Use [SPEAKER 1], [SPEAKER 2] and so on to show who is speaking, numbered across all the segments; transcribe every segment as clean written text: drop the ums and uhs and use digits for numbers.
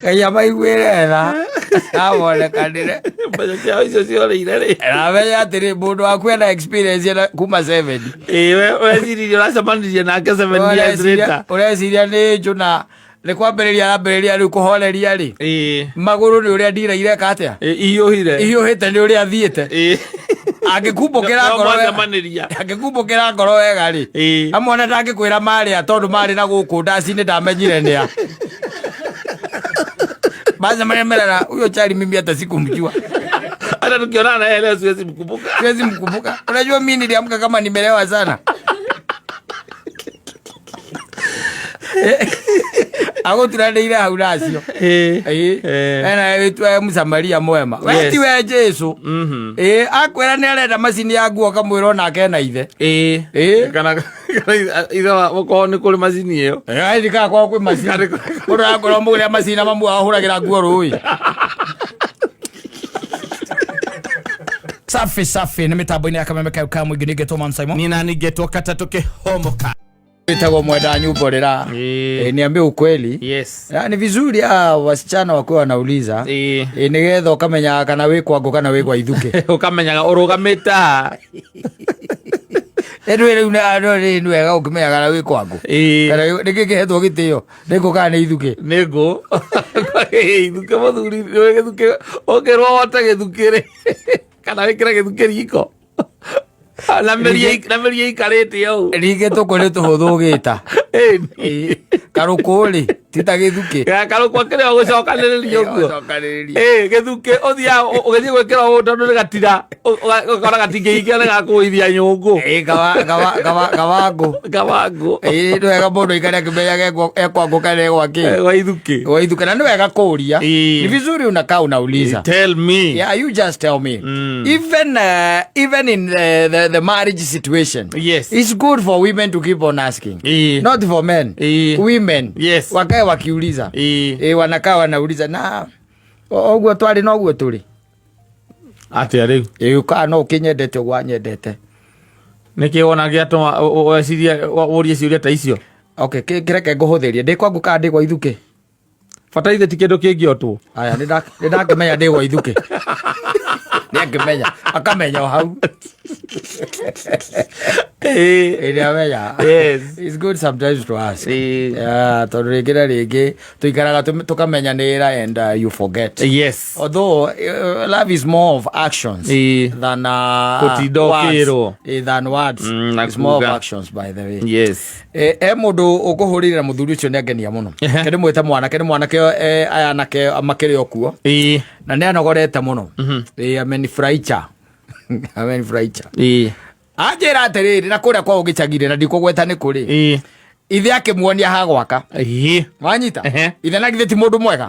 [SPEAKER 1] Kaya maiguirera awole kanire
[SPEAKER 2] mbeca ciao icio ciorĩire rĩ
[SPEAKER 1] namenya atĩrĩ mũndũ waku ena experience kuma 7
[SPEAKER 2] we ũreciria ũracemanirie nake 7 years later
[SPEAKER 1] ũreciria nĩ njũna nĩ kwambĩrĩria arambĩrĩria rĩu kũhoreria rĩ magũrũ nĩ ũrĩa ndiraire ka atĩa ihiũhĩte nĩ ũrĩa athiĩte angĩkumbũkĩra ngoro wega rĩ amwe ndangĩkwĩra marĩa tondũ marĩ na gũkũ ndaci-inĩ ndamenyire nĩa Baza merera huyo chali mimi hata sikumjua.
[SPEAKER 2] Hata tukionana na yeye leo siwezi mkumbuka.
[SPEAKER 1] Unajua mimi niliamka kama nimelewa sana. Ako tunadeira hauracio. Ena wetu Msamaria mwema. Wewe tiwe Jesu. Akwera nĩ arenda macini ya nguo kamwĩra onake na ithe.
[SPEAKER 2] Kana ithe wako nĩ kũrĩ macini ĩyo.
[SPEAKER 1] Ndika kwa kwĩ macini. Mũndũ akorwo mũgũrĩa macini na mamu ahũragĩra nguo rũĩ. Safi nĩ mitambo-inĩ ya Kameme Kauka mwingĩ nĩngetwo Mam Simon.
[SPEAKER 2] Ni nani ngetwo Katato Kĩhomoka.
[SPEAKER 1] Itago mwenda nyumba rera. Niambie ukweli.
[SPEAKER 2] Yes.
[SPEAKER 1] Ni vizuri wasichana wako wanauliza. Nigetha ukamenya kana wĩ kwangu kana wĩ kwa ithuke.
[SPEAKER 2] Ukamenyaga urugamita.
[SPEAKER 1] Nĩ wega ukimenya kana wĩ kwangu. Kana nĩkĩhetwo gĩtĩo. Nĩkũ kana nĩ ithuke.
[SPEAKER 2] Nĩkũ. Ithuke mũthuri gĩthuke. Ongerwo wote gĩthukĩrĩ. Kana wĩkĩra gĩthuke riko. Na meria ikarĩte au
[SPEAKER 1] rige tũkũrĩ tũhũthũ gĩta karũkũ-rĩ tita gĩthuke
[SPEAKER 2] karũkũ kĩrĩa gũcokanĩrĩria ũguo gĩthuke ũthia ũgĩthiĩ gwĩkĩra ũũ tondũ nĩ gatira ũkora gatingĩingĩa nĩ gakũgũithia nyũngũ gawangũ
[SPEAKER 1] nĩ wega mũndũ aikare akĩmenyaga ekwangu kana egwakĩ gwaithuke na nĩ wega kũria ni vizuri unakaa unauliza
[SPEAKER 2] tell me
[SPEAKER 1] you just tell me even in the marriage situation
[SPEAKER 2] yes
[SPEAKER 1] it's good for women to keep on asking not for men women
[SPEAKER 2] yes
[SPEAKER 1] wakae wakiuliza wanakaa wanauliza na oguo twari no oguo turi
[SPEAKER 2] atia riu
[SPEAKER 1] ukaa no ukinyendete gwa nyendete
[SPEAKER 2] niki wona giatuma weciria urie ciuria ta icio
[SPEAKER 1] okay kireke nguhuthirie ndi kwangu ka ndi gwa ithuke
[SPEAKER 2] bata ithe ti kindu kingiotwo
[SPEAKER 1] aya ndakimenya ndi gwa ithuke akamenya hau yes it's good sometimes to ask tondu rĩngĩ tuikaraga tukamenyanĩra and you forget
[SPEAKER 2] yes
[SPEAKER 1] although love is more of actions than words it's more of actions by the way
[SPEAKER 2] yes
[SPEAKER 1] mũndũ ũkũhũrĩra mũthuri ũcio nĩangenia mũno kĩndĩ mwĩta mwanake aya anake makĩrĩ okuo na nĩ anogorete mũno amenifurahicha anjĩra atĩrĩrĩ na kũrĩa kwa ũgĩcagire na ndikũgweta nĩ kũrĩ ithe akĩmuonia ha gwaka wanyita ithe na githĩ ti mũndũ mwega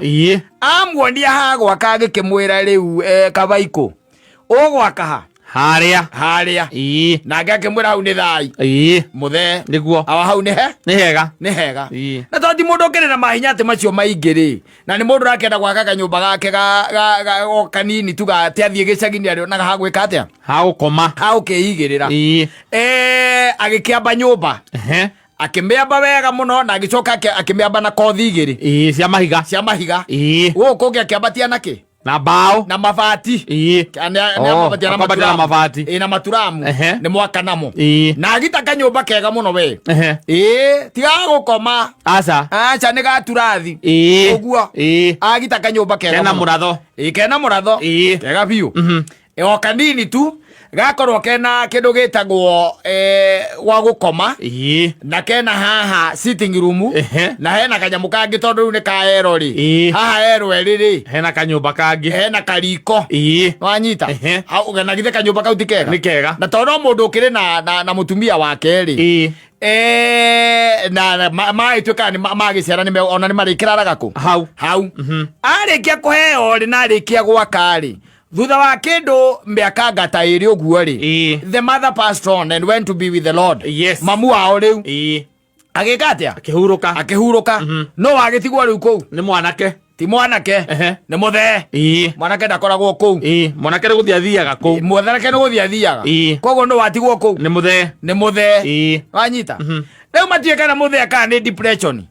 [SPEAKER 1] amuonia ha gwaka agĩkĩmwĩra rĩu kabaikũ ũgwaka ha harĩa nake akĩmwĩra hau nĩ thai mũthee
[SPEAKER 2] nĩguo
[SPEAKER 1] hau nĩ hega na tondũ mũndũ ũkĩrĩ na mahinya atĩ macio maingĩ-rĩ na nĩ mũndũ ũrakĩenda gwaka kanyũmba gake kanini tu gatĩathiĩ gĩcagi-inĩ arĩonaga ha gwĩka atĩa
[SPEAKER 2] ha
[SPEAKER 1] gũkĩigĩrĩra agĩkĩamba nyũmba akĩmĩamba wega mũno na agĩcoka akĩmĩamba na kothi igĩrĩ cia mahiga gũkũ kũngĩ akĩambatia nakĩ
[SPEAKER 2] na bao
[SPEAKER 1] na mabati
[SPEAKER 2] na mabati
[SPEAKER 1] na maturamu nĩ mwaka namo na agita kanyũmba kega mũno we tiga gũkoma aca nĩ gaturathi ũguo agita kanyũmba kega kena mũratho kega biũ o kanini tu gakorwo kena kĩndũ gĩtagwo gwa gũkoma na kena haha sitting room na hena kanyamũ kangĩ tondũ rĩu nĩ kaero rĩ haha ero erĩ
[SPEAKER 2] hena kanyũmba kangĩ
[SPEAKER 1] hena kariko wanyita na githe kanyũmba kau ti kega
[SPEAKER 2] nĩ kega
[SPEAKER 1] na tondũ mũndũ ũkĩrĩ na mũtumia wake rĩ na maĩtuĩka magĩciara ona nĩ marĩkĩraraga kũ hau arĩkia kũheo rĩ na arĩkia gwaka rĩ thutha wa kĩndũ mĩaka ngata ĩrĩ ũguo rĩ the mother passed on and went to be with the Lord mamu wao rĩu agĩka atĩa akĩhurũka no agĩtigwo rĩu kũu
[SPEAKER 2] nĩ mwanake
[SPEAKER 1] ti mwanake nĩ mũthee mwanake ndakoragwo kũu
[SPEAKER 2] mwanake nĩ gũthiĩ athiaga kũu
[SPEAKER 1] mwanake nĩ gũthiĩ athiaga koguo nĩ watigwo kũu nĩ mũthee wanyita rĩu matuĩka na mũthee kana nĩ depression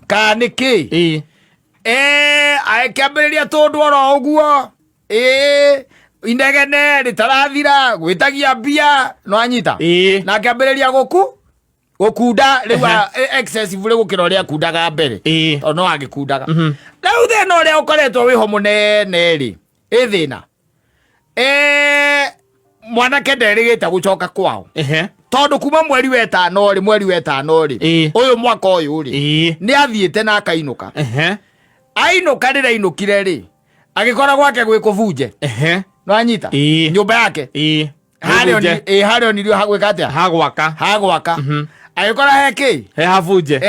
[SPEAKER 1] kana nĩ kĩ akäambĩrĩria tũndũ oro ũguo inegene rĩtarathira gwĩtagia mbia no anyita na akĩambĩrĩria gũkunda rĩu excessive gũkĩra ũrĩa akundaga mbere tondũ no agĩkundaga rĩu thĩna ũrĩa ũkoretwo wĩho mũnene rĩ thĩna mwanake nderĩgĩte gũcoka kwao tondũ kuma mweri wetano rĩ ũyũ mwaka ũyũ rĩ nĩ athiĩte na akainũka ainũka rĩrĩa ainũkire rĩ agĩkora gwake gwĩ kũbunje no anyita nyũmba yake harĩa onirio gwĩka atĩa hagwaka agĩkora hekĩ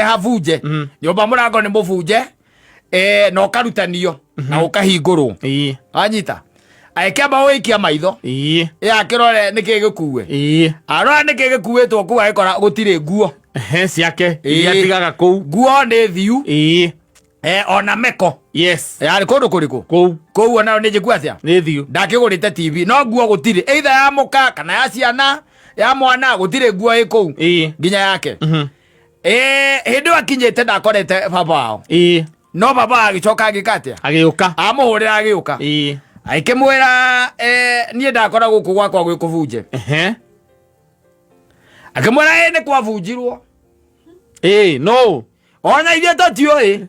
[SPEAKER 1] habunje nyũmba mũrango nĩ mũbunje na ũkarutanio na ũkahingũrwo anyita agĩkĩamba gũikia maitho akĩrore nĩkĩ gĩkuue arora nĩkĩ gĩkuĩtwo kũu agĩkora gũtirĩ nguo
[SPEAKER 2] ciake iria atigaga kũu
[SPEAKER 1] nguo nĩ thiu ona meko yarĩ kũndũ kũrĩkũ kũu ona nĩ njĩku atĩa
[SPEAKER 2] nĩ thiu
[SPEAKER 1] ndakĩgũrĩte TV no nguo gũtirĩ either ya mũka kana ya ciana ya mwana gũtirĩ nguo ĩ kũu nginya yake hĩndĩ ĩyo akinyĩte ndakorete baba wao no baba agĩcoka agĩka atĩa
[SPEAKER 2] agĩũka
[SPEAKER 1] amũhũrĩra agĩũka akĩmwĩra niĩ ndakora gũkũ gwakwa gwĩ kũbunje akĩmwĩra nĩ kwabunjirwo
[SPEAKER 2] no
[SPEAKER 1] ona ithuĩ tũtiũĩ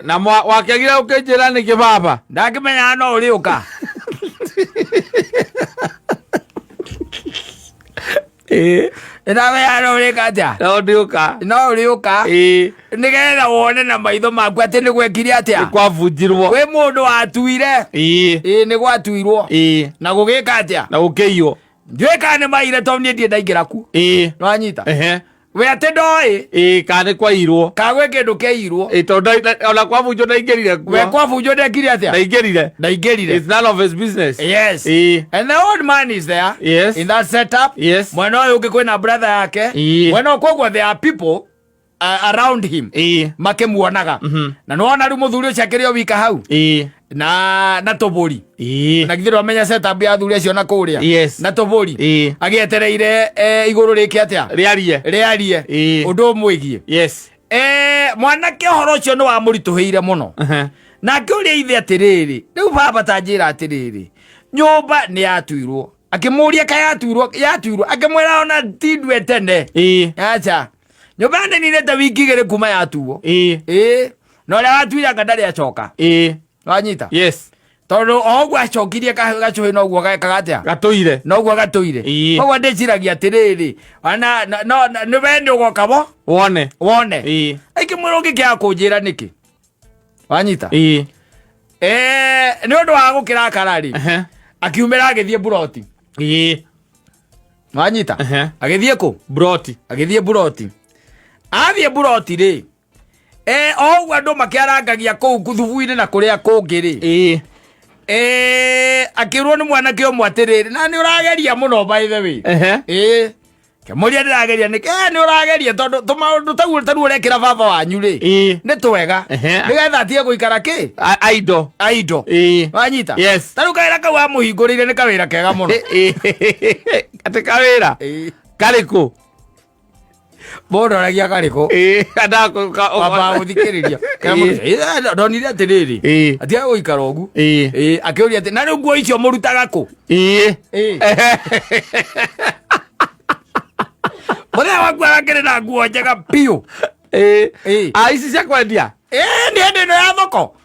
[SPEAKER 2] na wakĩagire ũkĩnjĩra nĩkĩ baba
[SPEAKER 1] ndakĩmenyaga no ũrĩũka ndamenya no ũrĩka atĩa no ũrĩũka nĩgetha wone na maitho maku atĩ nĩ gwekire atĩa
[SPEAKER 2] kwabunjirwo
[SPEAKER 1] kwĩ mũndũ watuire nĩ gwatuirwo na gũgĩka atĩa
[SPEAKER 2] na gũkĩiywo
[SPEAKER 1] ndiũĩ kana nĩ maire tondũ niĩ ndiĩ ndaingĩra ku no anyita we atĩ ndoĩ
[SPEAKER 2] kana nĩ kwairwo
[SPEAKER 1] kagwĩ kĩndũ kĩairwo
[SPEAKER 2] tondũ ona kwabunjwo ndaingĩrire kuo
[SPEAKER 1] we kwabunjwo ndekire atĩa ndaingĩrire
[SPEAKER 2] it's none of his business
[SPEAKER 1] yes and the old man is there in that setup mwena ũyũ ũngĩ kwĩna brother yake mwena ũkoguo there are people around him makĩmuonaga na nĩwona rĩu mũthuri ũcio akĩrĩ o wika hau na tũbũri na githĩ wamenya setup ya athuri acio na kũrĩa na tũbũri agĩetereire igũrũ rĩke atĩa rĩarie ũndũ ũmwĩgiĩ mwanake ũhoro ũcio nĩ wamũritũhĩire mũno na akĩũria ithe atĩrĩrĩ rĩu baba tanjĩra atĩrĩrĩ nyũmba nĩ yatuirwo akĩmũria ka yatuirwo akĩmwĩra ona tindwe tene acha nyũmba nĩninĩte wiki igĩrĩ kuma yatuo na ũrĩa watuire anga ndarĩ acoka wanyita tondũ o ũguo acokirie gacũhĩ noguo gekaga atĩa noguo gatũire koguo ndĩciragia atĩrĩrĩ nĩwe nĩ ũgoka bo wone aikĩmwĩra ũngĩkĩaga kũnjĩra nĩkĩ wanyita nĩ ũndũ wa gũkĩrakara rĩ akiumĩra agĩthiĩ buroti wanyita agĩthiĩ kũ agĩthiĩ buroti athiĩ buroti rĩ o ũguo andũ makĩarangagia kũu thubu-inĩ na kũrĩa kũngĩ rĩ akĩrwo nĩ mwanake ũmwe atĩrĩrĩ na nĩ ũrageria mũno by the way kĩmũria ndĩrageria nĩ ũrageria tondũ tũmaũndũ taguo tarũ ũrekĩra baba wanyu rĩ nĩ twega nĩgetha atige gũikara kĩ aindo wanyita tarũ kawĩra kau amũhingũrĩire nĩ kawĩra kega mũno
[SPEAKER 2] atĩ kawĩra karĩkũ
[SPEAKER 1] mũndũ aragia karĩkũ baba gũthikĩrĩria ndonire atĩrĩrĩ atiga gũikara ũgu akĩũria atĩ na rĩu nguo icio mũrutaga kũ mũthenya waku arakĩrĩ na nguo njega piũ
[SPEAKER 2] ici cia kwendia
[SPEAKER 1] nĩ hĩndĩ ĩno ya thoko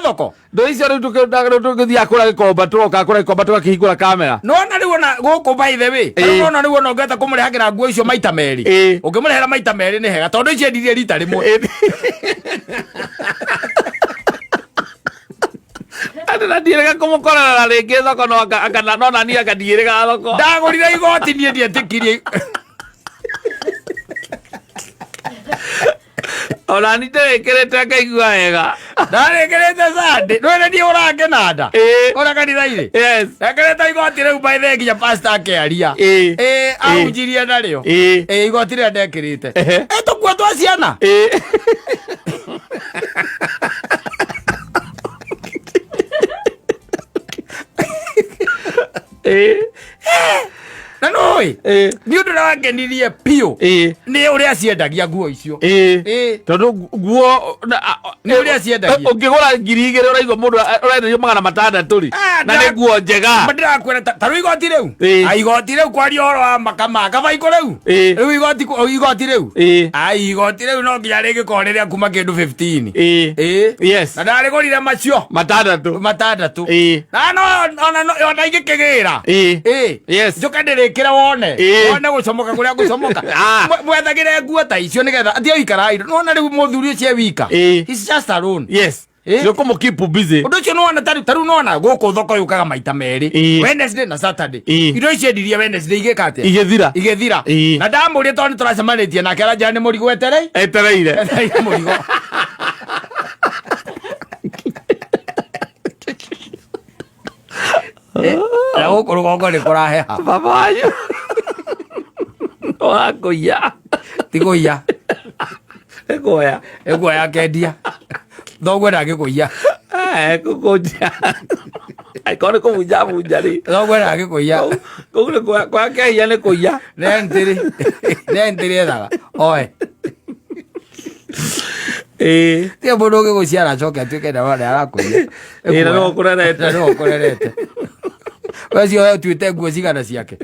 [SPEAKER 1] thoko
[SPEAKER 2] ndo icio rĩu tũgĩthiaga kũrĩa gĩkomba tũroka kũrĩa gĩkomba tũgakĩhingũra kamera
[SPEAKER 1] nona rĩu ona gũkũ by the way nona rĩu ona ũngĩhota kũmũrehagĩra nguo icio maita merĩ ũngĩmũrehera maita merĩ nĩ hega tondũ icio endirie rita rĩmwe
[SPEAKER 2] na ndiĩrĩga kũmũkorera rĩngĩ thoko nona niĩ akandiĩrĩga thoko
[SPEAKER 1] ndagũrire igoti niĩ ndietĩkirie
[SPEAKER 2] ona nĩ ndĩrĩkĩrĩte ngaigua wega
[SPEAKER 1] ndarĩkĩrĩte sande nĩwene niĩ ũrangenanda ũrĩa kanitha-inĩ ekĩrĩte igoti rĩu by the nginya pastor akĩaria ahunjirie narĩo igoti rĩrĩa ndekĩrĩte tũkua twa ciana na no Nioi ni undu na ngenirie pio ni uria ciendagia nguo icio
[SPEAKER 2] tondu nguo
[SPEAKER 1] ni uria ciendagia
[SPEAKER 2] ungigura 2,000 uraigua mundu urenderio 600 na ni nguo njega
[SPEAKER 1] ndirakwira taru igoti riu igoti riu kwaria horo wa makamaka vaiko riu riu igoti riu igoti riu no nginya rigikorwo riria kuma kindu 15
[SPEAKER 2] yes
[SPEAKER 1] na ndarigurire macio matandatu na no ona igikigira
[SPEAKER 2] yes
[SPEAKER 1] njuka ndirikire wone gucomoka kuria gucomoka mwethagire nguo ta icio nigetha atia ikarai no riu muthuri ucio wika he's just alone
[SPEAKER 2] yes sio como keep busy
[SPEAKER 1] undu cio no taru no guku thoko yukaga maita meri Wednesday na Saturday indo icio ndirie Wednesday igikate igethira na ndamurie tondu turacemanitie nake aranja ni murigo etereire murigo la guku rugongo ni kuraheha
[SPEAKER 2] baba wanyu wakuya
[SPEAKER 1] tiguya egoya kendia thoguo ndangikuia
[SPEAKER 2] kukunja aikore kumunja ri
[SPEAKER 1] thoguo ndangikuia
[SPEAKER 2] kugule kwa kehia ni kuia
[SPEAKER 1] nentiri ethaga oe tia mundu ugiguciara acoke atuike ndarore arakuia
[SPEAKER 2] no kurerete
[SPEAKER 1] wecio utuite nguo cigana ciake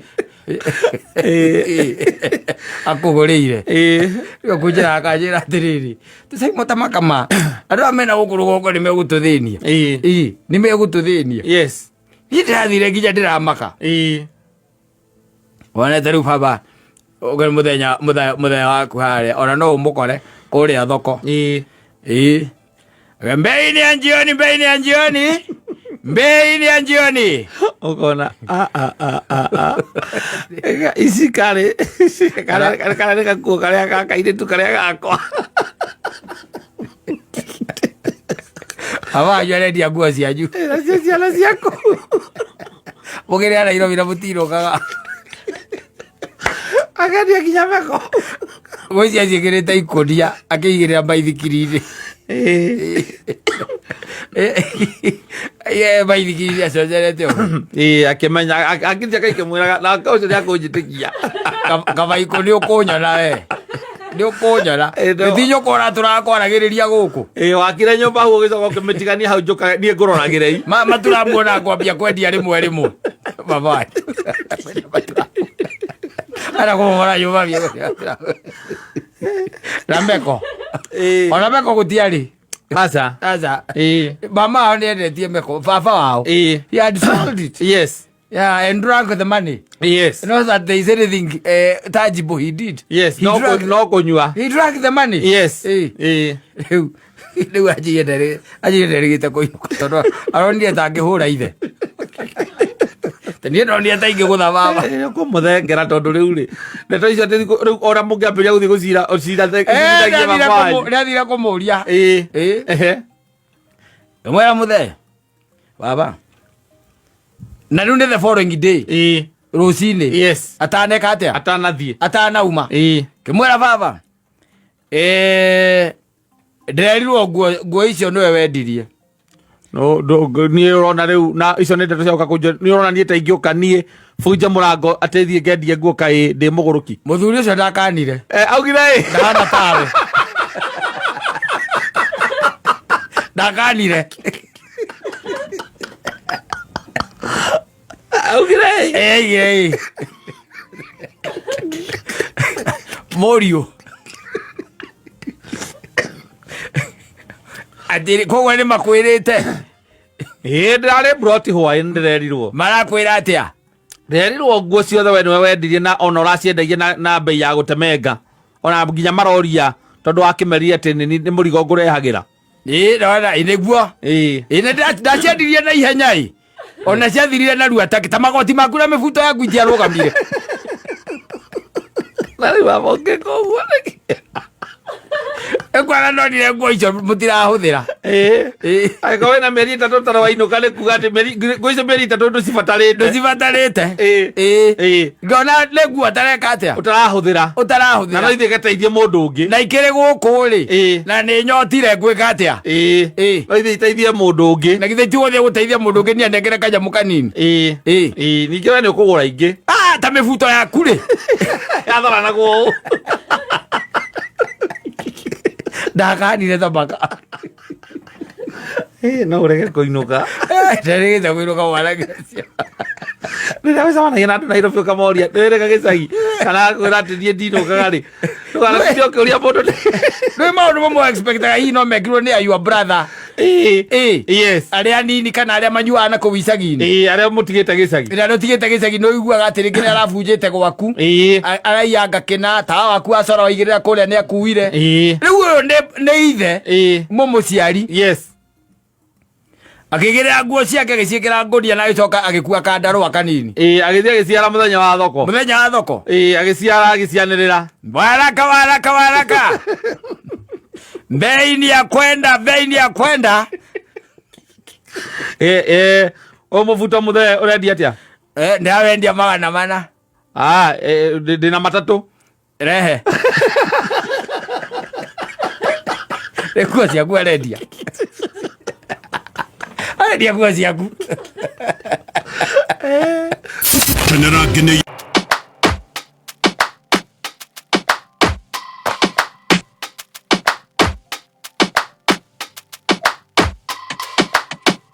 [SPEAKER 1] akugurire rio kunjira akanjira atiriri tusai motamakama andu amena guku rugongo ni megututhinia ni megututhinia
[SPEAKER 2] yes
[SPEAKER 1] ndirathire nginya ndiramaka wonete riu baba uge muthenya waku haria ona no umukore kuria thoko mbei ni anjioni
[SPEAKER 2] ukona isi kare gakuo karia gakairitu karia gakwa
[SPEAKER 1] awanyu arendia nguo cianyu
[SPEAKER 2] ciana ciaku
[SPEAKER 1] mugire a Nairobi na mutirokaga
[SPEAKER 2] akendia nginya meko
[SPEAKER 1] mwici aciĩkĩrĩte ikunia akĩigĩrĩra maithikiri-inĩ maithikiri aconjerete
[SPEAKER 2] akĩmenya akĩtia kaikĩmwĩraga na kaucio nĩakũnjĩtĩkia
[SPEAKER 1] kabaiko nĩ ũkũnyona we nĩ ũkũnyona nĩtinyũkora tũrakwaragĩrĩria gũkũ
[SPEAKER 2] wakire nyũmba hau ũgĩcoka ũkĩmĩtigania hau njoka niĩ ngũroragĩre
[SPEAKER 1] maturamuona ngwambia kwendia rĩmwe baba ara kumora nyumba na meko ona meko gutiari
[SPEAKER 2] asa
[SPEAKER 1] mama nĩendetie meko baba wao he had sold it and drank the money not that there is anything tangible he did
[SPEAKER 2] no kunyua
[SPEAKER 1] he drank the money rĩu anjienderegete kũinũka tondũ aronire tangĩhũra ithe niĩ ndonire ta ingĩgũtha baba
[SPEAKER 2] kũmũthengera tondũ rĩu rĩ ndeto icio rĩu ona mũngĩambĩrĩria gũthiĩ gũcira
[SPEAKER 1] nĩathire kũmũria mwera mũthee baba na rĩu nĩ the following day rũcinĩ ataneka atĩa atanauma kĩmwĩra baba ndĩrerirwo nguo icio nĩwe wendirie
[SPEAKER 2] niĩ ũrona rĩu na icio nĩ ndeto ciaũka kũnjĩra nĩ ũrona niĩ ta ingĩũka niĩ bunje mũrango ateithie ngendie nguo kaĩ ndĩ mũgũrũki
[SPEAKER 1] mũthuri ũcio ndakanire
[SPEAKER 2] augire
[SPEAKER 1] ndahana tawe ndakanire augire Morio atiri koguo nĩ makwĩrĩte
[SPEAKER 2] ndarĩ broti hwaĩ ndĩrerirwo
[SPEAKER 1] marakwĩra atĩa
[SPEAKER 2] nderirwo nguo ciothe we nĩwe wendirie na ona ũraciendagia na mbei ya gũtemenga ona nginya maroria tondũ wakĩmerire atĩ nĩ mũrigo ngũrehagĩra
[SPEAKER 1] ndona nĩguo ndaciendirie na ihenya ona ciathirire na rua ta magoti maku na mĩbuto yaku itiarũgamire
[SPEAKER 2] na rĩu abonge koguo
[SPEAKER 1] ekwana ndonire nguo icio mũtirahũthĩra
[SPEAKER 2] angĩkorwo wĩna mĩeri ĩtatũ tara wainũka nĩ kuga atĩ nguo icio mĩeri ĩtatũ
[SPEAKER 1] ndũcibatarĩte ngona nĩ nguo ũtareka atĩa ũtarahũthĩra
[SPEAKER 2] na no ithiĩ gateithie mũndũ ũngĩ
[SPEAKER 1] na ikĩrĩ gũkũ rĩ na nĩ nyotire ngwĩka atĩa
[SPEAKER 2] no ithiĩ iteithie mũndũ ũngĩ
[SPEAKER 1] na githĩ ti gũthiĩ gũteithia mũndũ ũngĩ nĩ anengere kanyamũ kanini
[SPEAKER 2] ningĩ we nĩ ũkũgũra ingĩ
[SPEAKER 1] ta mibuto ya kure
[SPEAKER 2] yathora naguo
[SPEAKER 1] ndakanire thamaka
[SPEAKER 2] no urege kuinuka
[SPEAKER 1] ndarigite kuinuka mwana gĩcio
[SPEAKER 2] rĩrĩa wĩcemanagia na andũ Nairobi ũkamoria ndĩrega gĩcagi kana kwĩra atĩ niĩ ndinũkaga rĩ ndũganatinda ũkĩũria mũndũ
[SPEAKER 1] nĩ maũndũ mamwe expectaga hihi no mekirwo nĩ your brother
[SPEAKER 2] yes
[SPEAKER 1] arĩa anini kana arĩa manyuaga na kũu icagi-inĩ
[SPEAKER 2] arĩa mũtigĩte gĩcagi
[SPEAKER 1] rĩrĩa ũtigĩte gĩcagi nĩ ũiguaga atĩ rĩngĩ nĩ arabunjĩte gwaku araiyanga kĩna tawa waku wacora waigĩrĩra kũrĩa nĩ akuire rĩu ũyũ nĩ ithe mũmũciari
[SPEAKER 2] yes
[SPEAKER 1] akĩgĩrĩra nguo ciake agĩciĩkĩra ngũnia na agĩcoka agĩkua kandarũa kanini
[SPEAKER 2] agĩthiĩ agĩciara mũthenya wa thoko agĩciara agĩcianĩrĩra
[SPEAKER 1] waraka beini ya kwenda
[SPEAKER 2] o mũbuto mũthee ũrendia atĩa
[SPEAKER 1] ndĩrawendia 400
[SPEAKER 2] ndĩna matatũ
[SPEAKER 1] rehe nguo ciaku arendia nguo ciaku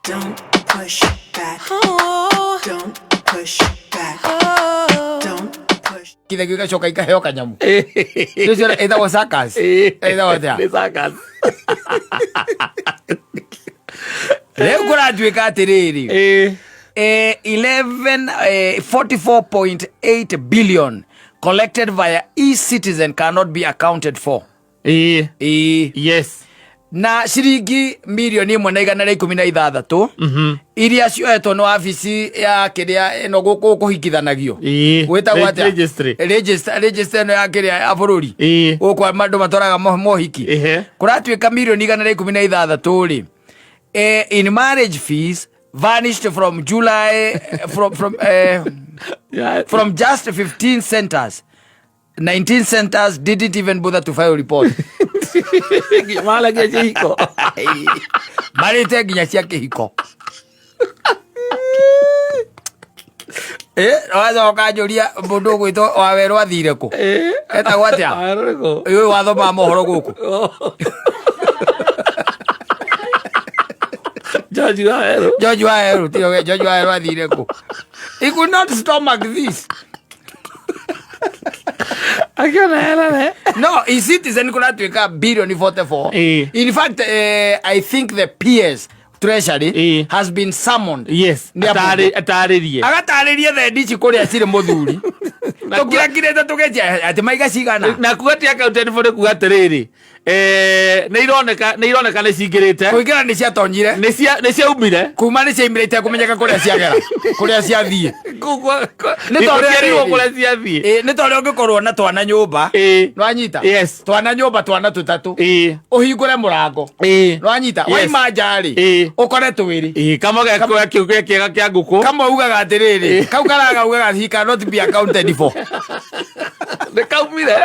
[SPEAKER 3] Don't push back. Don't push back. Don't push.
[SPEAKER 1] Kile gĩgacoka ikaheo kanyamu rĩu ĩtagwo circus ĩtagwo atĩa rĩu kũratuĩka atĩrĩrĩ 44.8 billion collected via e-citizen cannot be accounted for
[SPEAKER 2] yes
[SPEAKER 1] na ciringi mirioni 116 iria cioetwo nĩ wabici ya kĩrĩa ĩno gũkũ kũhikithanagio gwĩtagwo atĩa register ĩno ya kĩrĩa ya bũrũri gũkũ andũ matwaraga mohiki kũratuĩka mirioni 116 rĩ in marriage fees vanished from July from just 15 centers. 19 centers didn't even bother to file a report.
[SPEAKER 2] Malaga kihiko.
[SPEAKER 1] Marite nginya cia kihiko. Waza wakajuria mundu gwitwo wawerwo athire ku. Etagwo atia? Uyu wathoma mohoro guku.
[SPEAKER 2] George Waweru,
[SPEAKER 1] George Waweru athire ku. He could not stomach this. No, e-citizen could not take a billion 44. In fact, I think the PS Treasury has been summoned.
[SPEAKER 2] Yes. Ataririe.
[SPEAKER 1] Agataririe the dichi kore asire muthuri. Tokira kireta tugeje ati maiga cigana.
[SPEAKER 2] Na kugatia accountant for kugatiriri. Neironeka nĩ cingĩrĩte
[SPEAKER 1] kuingĩra nĩ ciatonyire
[SPEAKER 2] nĩ ciaumire
[SPEAKER 1] kuma nĩ ciaumire itakumenyeka kũrĩa ciagera kũrĩa ciathiĩ
[SPEAKER 2] nĩ
[SPEAKER 1] tondũ ũngĩkorwo na twana nyũmba nwanyita twana nyũmba twana tũtatũ ũhingũre mũrango nwanyita waima njarĩ ũkore twĩrĩ
[SPEAKER 2] kamwe kĩega kĩa ngũkũ
[SPEAKER 1] kamwe ugaga atĩrĩrĩ kau karaga ugaga he cannot be accounted for
[SPEAKER 2] nĩ kaumire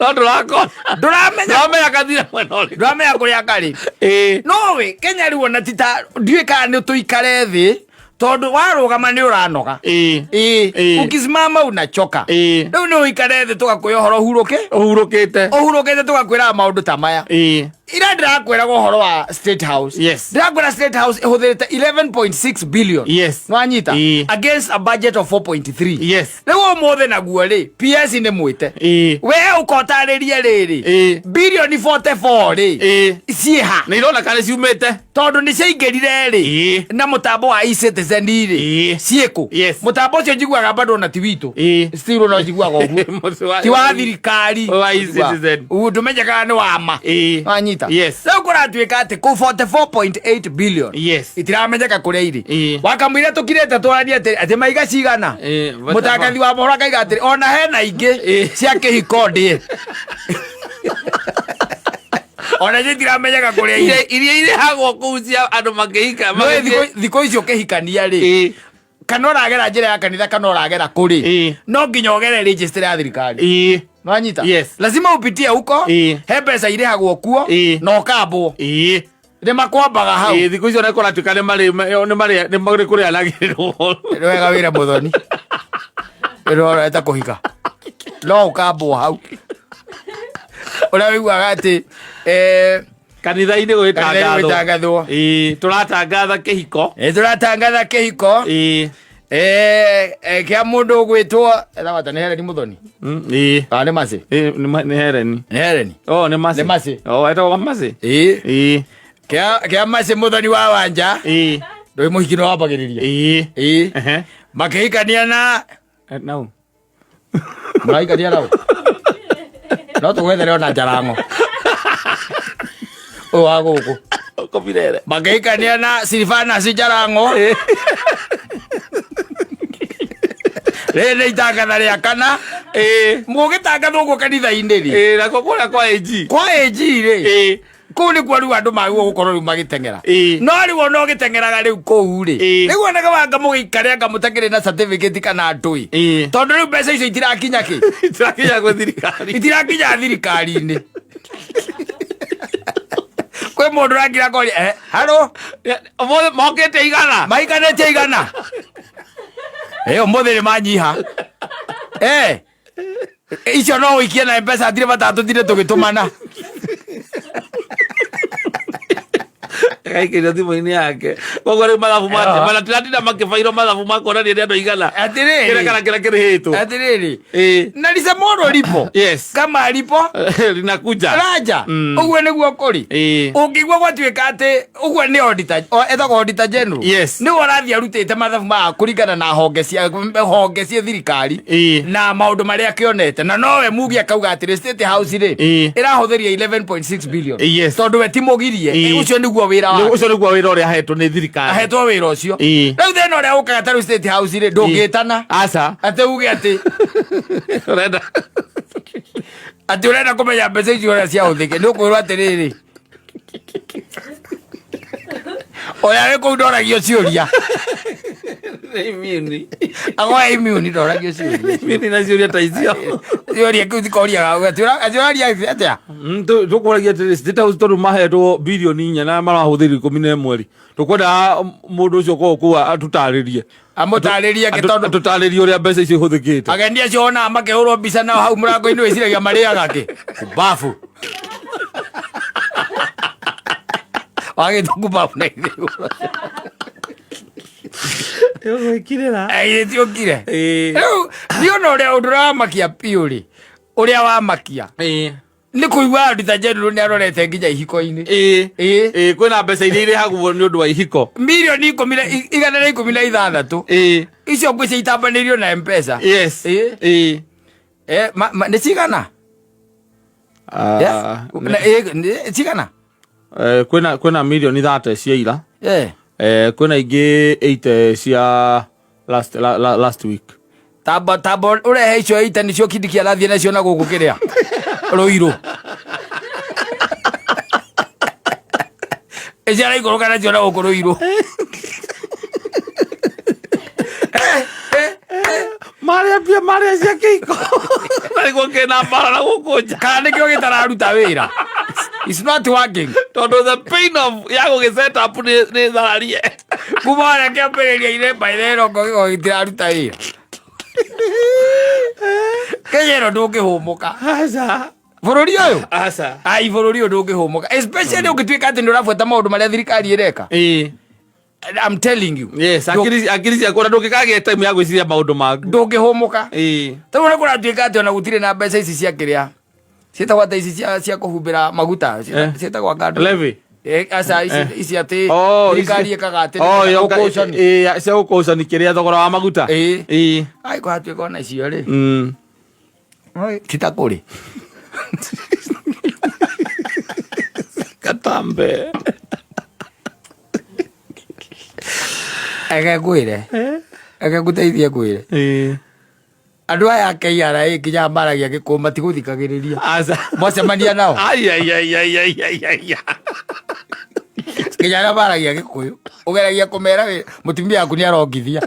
[SPEAKER 2] no ndũramenya
[SPEAKER 1] akathira mwena ũrĩ ndũramenya kũrĩa akarĩ no we Kenya rĩu ona tita ndiũĩ kana nĩ tũikare thĩ tondu warugama ni uranoga ukisimama unachoka riu ni uikare thi tugakwira uhoro uhurukite tugakwira maundu ta maya ira ndirakwira uhoro wa State House ndirakwira State House ihuthirite 11.6 billion nwanyita against a budget of 4.3 riu umuthe naguo ri PS ni mwite we ukotaririe riri billion 44 ri ciha
[SPEAKER 2] ni irona kale ciumite
[SPEAKER 1] tondu ni ciaingirire ri na mutambo wa e-citizen ri cieko mutambo ucio njiguaga bado na ti witu still no njiguaga uguo ti wa thirikari
[SPEAKER 2] wa e-citizen
[SPEAKER 1] ndumenyaga ni wa ma anyita rĩu kũratuĩka atĩ kũ 44.8 billion itiramenyeka kũrĩa irĩ wakamwĩra tũkirĩte tũranie atĩ maiga cigana mũtangathi wa mohoro akaiga atĩ ona hena ingĩ cia kĩhiko ndĩe ona citiramenyeka kũrĩa
[SPEAKER 2] iria irĩhagwo kũu cia andũ makĩhika
[SPEAKER 1] thikũ icio kĩhikania rĩ kana ũragera njĩra ya kanitha kana ũragera kũrĩ no nginya ũgere register ya thirikari nwanyita lazima upitie huko he mbeca irĩhagwo kuo na ũkambwo nĩ makwambaga hau
[SPEAKER 2] thikũ icio nĩ kũratuĩka nĩ marĩ kũrĩanagĩrĩrwo
[SPEAKER 1] wega wĩra mũthoni ero eta kuhika no ukambwo hau ora wiguaga ati
[SPEAKER 2] kanitha-inĩ gwĩtangathwo tũratangatha kĩhiko
[SPEAKER 1] tũratangatha kĩhiko kĩa mũndũ ũgwĩtwo etagwo nĩ Hereni Muthoni nĩ Mercy
[SPEAKER 2] nĩ Hereni
[SPEAKER 1] nĩ Mercy
[SPEAKER 2] etagwo Mercy
[SPEAKER 1] kĩa Mercy Muthoni wa Wanja ndũĩ mũhiki nĩ wambagĩrĩria makĩhikania na
[SPEAKER 2] nau
[SPEAKER 1] mũrahikania nau no tũgwethere ona Njarang'o ũyũ wa gũkũ makĩhikania na Silvanus Njarang'o rĩrĩ nĩ itangatha rĩa kana mũgĩtangathwo ũguo kanitha-inĩ
[SPEAKER 2] nako kũrĩa kwa AG
[SPEAKER 1] rĩ kũu nĩkuo rĩu andũ magĩrĩirwo gũkorwo rĩu magĩteng'era no rĩu ona ũgĩteng'eraga rĩu kũu rĩ rĩu onaga wanga mũgĩikaria mũtakĩrĩ na certificate kana ndũĩ tondũ rĩu mbeca icio itirakinya
[SPEAKER 2] gwĩ thirikari
[SPEAKER 1] itirakinya thirikari-inĩ kwĩ mũndũ ũrangira koria haro
[SPEAKER 2] mokĩte igana
[SPEAKER 1] maikanĩtie igana ũmũthĩ nĩ manyiha icio no ũikie na mbeca atirĩ batatũtire tũgĩtũmana
[SPEAKER 2] kaikĩrio thimũ-inĩ yake koguo rĩu mathabu mana tiratinda makĩbairwo mathabu makuonania nĩ andũ igana kĩrĩa kĩrĩa kĩrĩhĩtwo
[SPEAKER 1] atĩrĩrĩ na lisemoro lipo kama lipo
[SPEAKER 2] linakuja
[SPEAKER 1] raja ũguo nĩguo kũrĩ ũngĩigua gwatuĩka atĩ ũguo nĩ auditor etagwo auditor general nĩwe ũrathiĩ arutĩte mathabu ma kũringana na honge cia thirikari na maũndũ marĩa kĩonete na nowe mugi akauga atĩ State House rĩ ĩrahũthĩria 11.6 billion tondũ we ti mũgirie ũcio nĩguo wĩra
[SPEAKER 2] ũcio nĩguo wĩra ũrĩa ahetwo nĩ thirikari
[SPEAKER 1] ahetwo wĩra ũcio rĩu thĩna ũrĩa ũkaga ta rĩu State House rĩ ndũngĩtana atĩ uge atĩ ũrenda kũmenya mbeca icio ũrĩa ciahũthĩke nĩ ũkwĩrwo atĩrĩrĩ ũrĩa wĩ kũu ndoragio ciũria agoya immune ndoragio
[SPEAKER 2] ciũria ta icio
[SPEAKER 1] ciũria kĩu tikoriaga atĩũraria atĩa
[SPEAKER 2] tũkũragia atĩrĩ State House tondũ mahetwo birioni 4 na marahũthĩri 11 tũkwenda mũndũ ũcio kũu atũtarĩrie
[SPEAKER 1] atũtarĩrie
[SPEAKER 2] ũrĩa mbeca icio ihũthĩkĩte
[SPEAKER 1] agendi acio onaga makĩhũrwo mbica nao hau mũrango-inĩ wĩciragia marĩaga kĩ babu wagĩtũku babu na ithiũ tiũkire rĩu ndiona ũrĩa ũndũ ũramakia piũ rĩ ũrĩa wamakia nĩ kũigua auditor general nĩ arorete nginya ihiko-inĩ
[SPEAKER 2] kwĩna mbeca iria irĩhagwo nĩ ũndũ wa ihiko
[SPEAKER 1] mirioni 116 icio ngwĩcia itambanĩirio na M-Pesa nĩ cigana cigana
[SPEAKER 2] kwĩna mirioni 30 cia ira kwĩna ingĩ 8 cia last week
[SPEAKER 1] tamba ũrehe icio 8 nĩcio kindi kĩarathiĩ nacio na gũkũ kĩrĩa Rũirũ icio araikũrũka nacio na gũkũ Rũirũ
[SPEAKER 2] marĩa cia kĩhiko narĩguo kĩna mbara na gũkũ nja
[SPEAKER 1] kana nĩkĩo gĩtararuta wĩra it's not working
[SPEAKER 2] tondũ the pain of ya gũgĩset up nĩ tharie
[SPEAKER 1] kuma ũrĩa kĩambĩrĩria-inĩ by ĩno ngogĩgo gĩtiraruta wĩra Kenya ĩno ndũngĩhũmũka bũrũri ũyũ bũrũri ũyũ ndũngĩhũmũka especially ũngĩtuĩka atĩ nĩ ũrabuata maũndũ marĩa thirikari ĩreka I'm telling you
[SPEAKER 2] akiri ciakwa ndũngĩkagĩa time ya gwĩciria maũndũ maku
[SPEAKER 1] ndũngĩhũmũka tondũ nĩ kũratuĩka atĩ ona gũtirĩ na mbeca ici cia kĩrĩa ciĩtagwo ta ici cia kũhumbĩra maguta ciĩtagwo ngandũ
[SPEAKER 2] levy
[SPEAKER 1] asa ici atĩ thirikari ĩkaga atĩ
[SPEAKER 2] cia gũkũcani kĩrĩa thogora wa maguta
[SPEAKER 1] kũhatuĩka ona icio rĩ titakũrĩ
[SPEAKER 2] katambe
[SPEAKER 1] ege ngwĩre ege ngũteithie ngwĩre andũ aya KRA kinya mbaragia gĩkũũ matigũthikagĩrĩria mwacemania nao kinya arĩa mbaragia gĩkũyũ ũgeragia kũmera mũtumia waku nĩ arongithia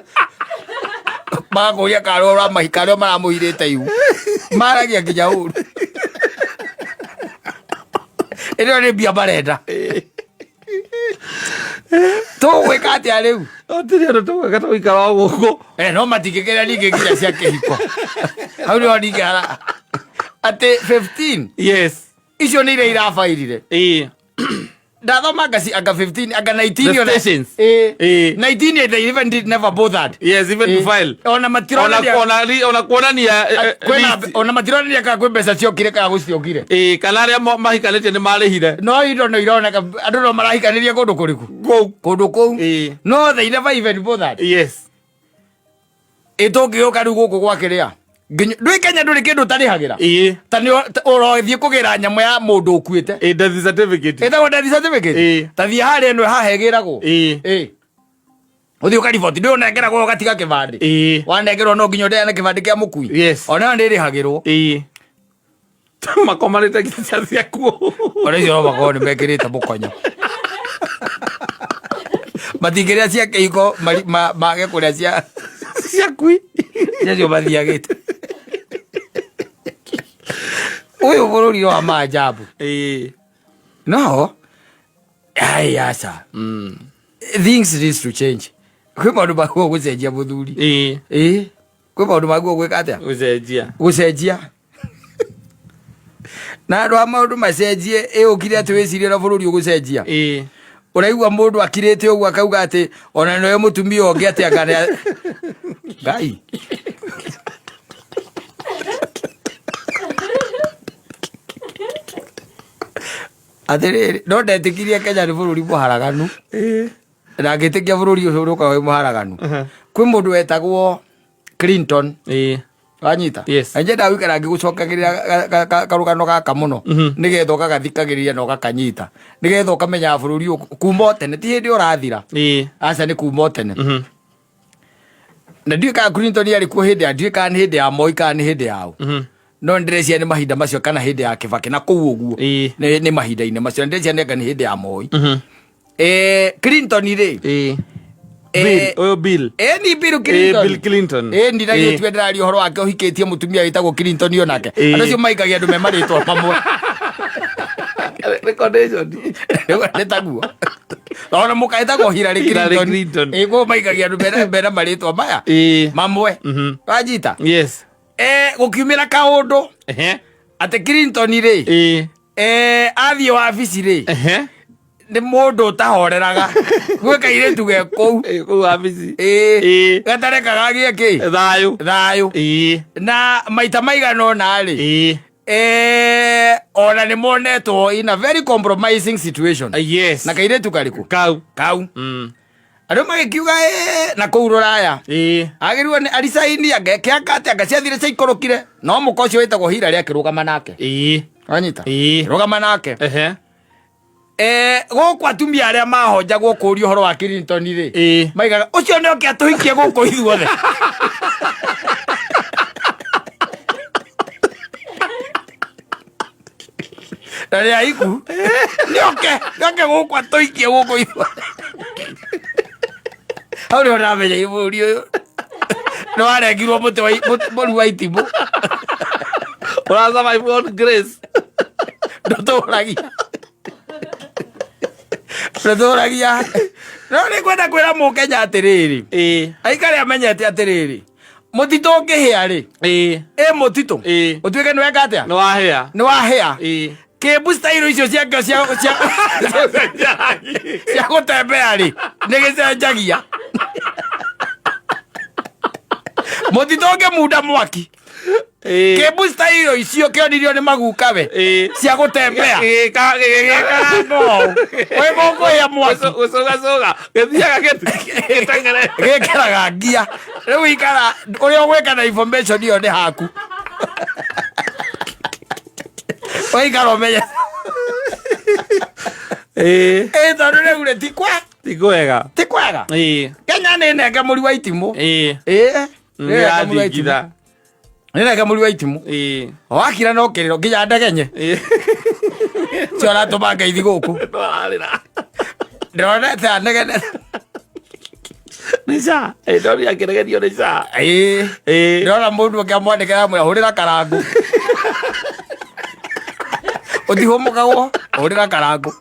[SPEAKER 1] magakũria karĩa ũramahika arĩa maramũhirĩte ihu maragia kinya ũru ĩno nĩ mbia marenda Tũgwĩka atĩa rĩu?
[SPEAKER 2] Otiri ndo tũgwĩka tũikara gũkũ.
[SPEAKER 1] No matingĩkĩra ningĩ nginya cia kĩhiko. Hau nĩho ningĩ atĩ 15.
[SPEAKER 2] Yes.
[SPEAKER 1] Icio nĩ iria irabairire. Ndathoma anga 15 anga 19
[SPEAKER 2] ona stations.
[SPEAKER 1] 19 they even did never bothered.
[SPEAKER 2] Yes, even to file.
[SPEAKER 1] Ona matirona
[SPEAKER 2] ona kuonania
[SPEAKER 1] ona matirona ka kwĩ mbeca ciokire kana gũciokire.
[SPEAKER 2] Kana arĩa mahikanĩtie nĩ marĩhire.
[SPEAKER 1] No indo no ironeka andũ no marahikanĩria kũndũ kũrĩkũ. Kũndũ kũu. No they never even bothered.
[SPEAKER 2] Yes.
[SPEAKER 1] Tũngĩũka rĩu gũkũ gwake rĩa. Ndwĩ Kenya ndũrĩ kĩndũ tarĩhagĩra. Ta nĩ ũrothiĩ kũgĩra nyamũ ya mũndũ ũkuĩte.
[SPEAKER 2] Death certificate.
[SPEAKER 1] Ĩtagwo death certificate. Ta thiĩ harĩa ĩno hahegĩragwo. Ũthiĩ ũkariboti ndĩ ũnengeragwo ũgatiga kĩbandĩ. Wanengerwo no nginya ũneane kĩbandĩ kĩa mũkui. Ona nĩrĩhagĩrwo.
[SPEAKER 2] Makomanĩte nginya ciakuo.
[SPEAKER 1] Ona icio no makorwo nĩ mekĩrĩte mũkonyo. Matingĩrĩa cia kĩhiko mage kũrĩa ciakui. Nĩcio mathiagĩte. Ũyũ bũrũri wa maajabu. No. Aca. Things need to change. Kwĩ maũndũ maguo gũcenjia mũthuri. Kwĩ maũndũ maguo gwĩka atĩa? Gũcenjia. Na andũ a maũndũ macenjie ũkire atĩ wĩcirie na bũrũri ũgũcenjia. Ũraigua mũndũ akirĩte ũguo akauga atĩ ona nowe mũtumia ũngĩ atĩ anga Ngai. Atĩrĩrĩ no ndetĩkirie Kenya nĩ bũrũri mũharaganu. Na ngĩtĩkia bũrũri ũcio ũrũka wĩ mũharaganu. Kwĩ mũndũ wetagwo Clinton. Wanyita. Njenda wĩkara ngĩgũcokagĩrĩra karũgano gaka mũno nĩgetha ũgagathikagĩrĩria na ũgakanyita nĩgetha ũkamenya bũrũri kuma tene ti hĩndĩ ũrathira. Aca nĩ kuma tene. Na ndiũĩ kana Clinton arĩ kuo hĩndĩ ya ndiũĩ kana nĩ hĩndĩ ya Moi kana nĩ hĩndĩ yao. No ndĩreciria nĩ mahinda macio kana hĩndĩ ya Kibaki na kũu ũguo nĩ mahinda-inĩ macio ndĩreciria nĩ hĩndĩ ya Moi. Clinton rĩ
[SPEAKER 2] Bill.
[SPEAKER 1] Ni Bill Clinton.
[SPEAKER 2] Bill Clinton.
[SPEAKER 1] Ndĩragĩtua ndĩraria ũhoro wake ũhikĩtie mũtumia wĩtagwo Clinton onake. Andũ acio maikagia andũ me marĩtwa mamwe.
[SPEAKER 2] Recordation.
[SPEAKER 1] Nĩ taguo. Ona mũkaĩtagwo Hillary Clinton. Gũo maikagia andũ mena marĩtwa maya mamwe. Wanyita?
[SPEAKER 2] Yes.
[SPEAKER 1] Gũkiumĩra kaũndũ atĩ Clinton rĩ athiĩ wabici rĩ nĩ mũndũ ũtahoreraga gwĩ kairĩtu ge kũu
[SPEAKER 2] wabici
[SPEAKER 1] gatarekaga gĩkĩ thayũ na maita maigana ũna rĩ ona nĩ monetwo in a very compromising situation. Na kairĩtu karĩkũ kau andũ magĩkiuga na kũu Rũraya agĩrĩirwo nĩ aricaini agekĩanga atĩ anga ciathire ciaikũrũkire no mũka ũcio wĩtagwo Hillary akĩrũgama nake. Wanyita rũgama nake gũkũ atumia arĩa mahonjagwo kũũrio ũhoro wa Clinton rĩ maigaga ũcio nĩ oke atũhikie gũkũ ithuothe. Na rĩa iku nĩ oke gũkũ atũhikie gũkũ ithuothe. Hau nĩho ndamenya bũrũri ũyũ nĩ warengirwo mũtĩ wa itimũ.
[SPEAKER 2] Ũrasurvive on grace.
[SPEAKER 1] Ndũtũragia no nĩ kwenda kwĩra Mũkenya atĩrĩrĩ aikare amenyete atĩrĩrĩ mũtitũ ũngĩhĩa rĩ mũtitũ ũtuĩke nĩ weka atĩa nĩ wahĩa kĩmbu style icio ciake cia gũtembea rĩ nĩ gĩcenjagia mũtitũ ũngĩmunda mwaki kĩmbu style icio kĩonirio nĩ maguka we cia gũtembea wĩ mũkũhĩa mwaki gĩkĩraga ngia rĩu ikara ũrĩa ũgwĩka na information ĩyo nĩ haku waikara ũmenye tondũ rĩu rĩ ti kwega Kenya nĩ nenge mũri wa itimũ nĩnenge mũri wa itimũ wakira no kĩrĩro nginya ndegenye cio aratũma ngeithi gũkũ ndĩronete anegene
[SPEAKER 2] Nisa, ndori akĩregenio nisa.
[SPEAKER 1] Ndĩrona mũndũ akĩamwandĩkĩra mwĩra hũrĩra karangũ ũtihũmũkagwo hũrĩra karangũ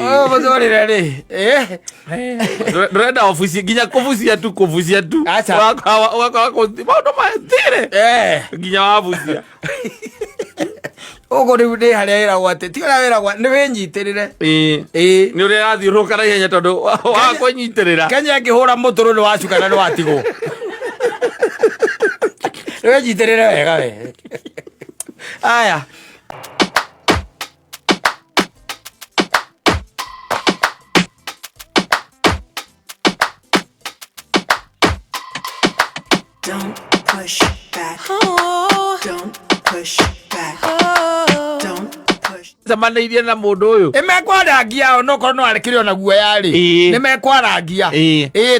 [SPEAKER 1] Oh, mazuri rani.
[SPEAKER 2] Renda ofisi ginya kuvusia tu. Wako maundu mathire. Ginya wavusia.
[SPEAKER 1] Ogo ni haria wira gwate ti wira gwa ni winyitirire
[SPEAKER 2] ni uri athiuruka na ihenya tondu wa kunyitirira
[SPEAKER 1] Kenya ngihura muturu ni wacuka na ni watigwo ni winyitirire wega we aya
[SPEAKER 3] Don't push back. Don't push back. Don't push.
[SPEAKER 2] Zamanairie na mundu uyu
[SPEAKER 1] imekwarangia no kono arekire ona guoya ri nimekwarangia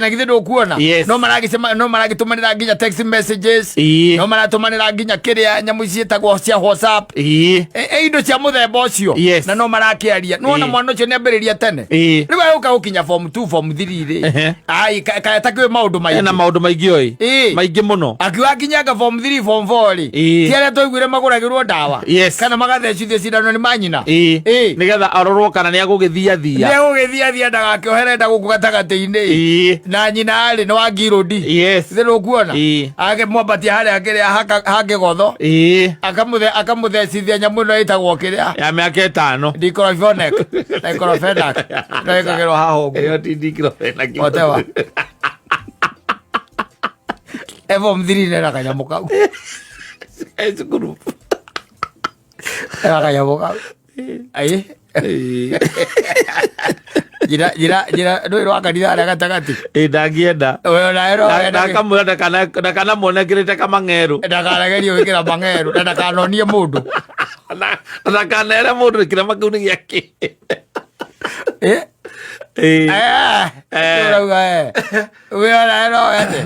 [SPEAKER 1] na githe ndukuona no maragisema no maragitumanira nginya text messages no maratumanira nginya kiria nyamu cietagwo cia WhatsApp indo cia muthemba ucio na no marakiaria no na mwana ucio niambiriria tene riu uka ukinya form 2 form 3 ri ai takwe maundu maingi
[SPEAKER 2] na maundu maingi oi maingi muno
[SPEAKER 1] akiwa kinyaga form 3 form 4 ri tiare toiguire maguragirwo ndawa kana magathecithio cindano ni manyina
[SPEAKER 2] nigetha arorwo kana ni agugithia
[SPEAKER 1] ndagakioherenda guku gatagati-ini na nyina ari ni wa ngirodi thiru kuona age mwambatia haria akiria hake gotho akamuthecithia nyamu ino itagwo kiria
[SPEAKER 2] ya miaka 5
[SPEAKER 1] diclofenac ndagikagirwo haha uguo
[SPEAKER 2] iyo ti diclofenac
[SPEAKER 1] whatever evo mthirine na kanyamu kau
[SPEAKER 2] group
[SPEAKER 1] kanyamu kau ai jira ndoi rwa kanitha aria gatagati
[SPEAKER 2] ndangienda ndakamwira ndakana mwonekirite kamang'eru
[SPEAKER 1] ndakaragerio wikira mang'eru na ndakanonie mundu
[SPEAKER 2] ndakanere mundu kira makau ni giaki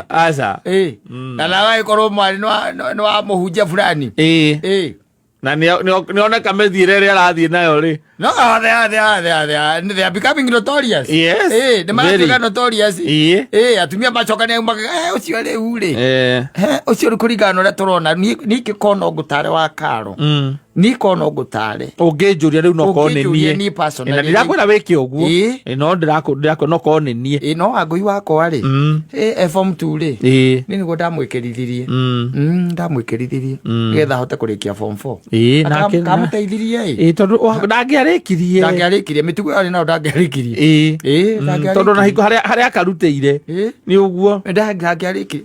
[SPEAKER 2] aca
[SPEAKER 1] na nawe ikorwo mwari ni wa muhunjia fulani
[SPEAKER 2] na nioneka mithire ria arathii nayo ri
[SPEAKER 1] no they are becoming notorious
[SPEAKER 2] yes
[SPEAKER 1] ni maratuika notorious atumia macokania ucio riu ri ucio ri kuringana uria turona ni kikono ngutare wa karo ni kono ngutare
[SPEAKER 2] unginjuria riu no konenie
[SPEAKER 1] ni personal
[SPEAKER 2] ndirakwira wiki uguo no ndirakwa no konenie
[SPEAKER 1] no angui wakwa ri form 2 ri ni niguo ndamwikirithirie ndamwikirithirie getha hote kurikia form 4 kamuteithirie
[SPEAKER 2] tondu
[SPEAKER 1] ndangiarikirie mitugo yari nao ndangiarikirie
[SPEAKER 2] tondu na hiko haria akarutĩire ni uguo
[SPEAKER 1] ndangiarikirie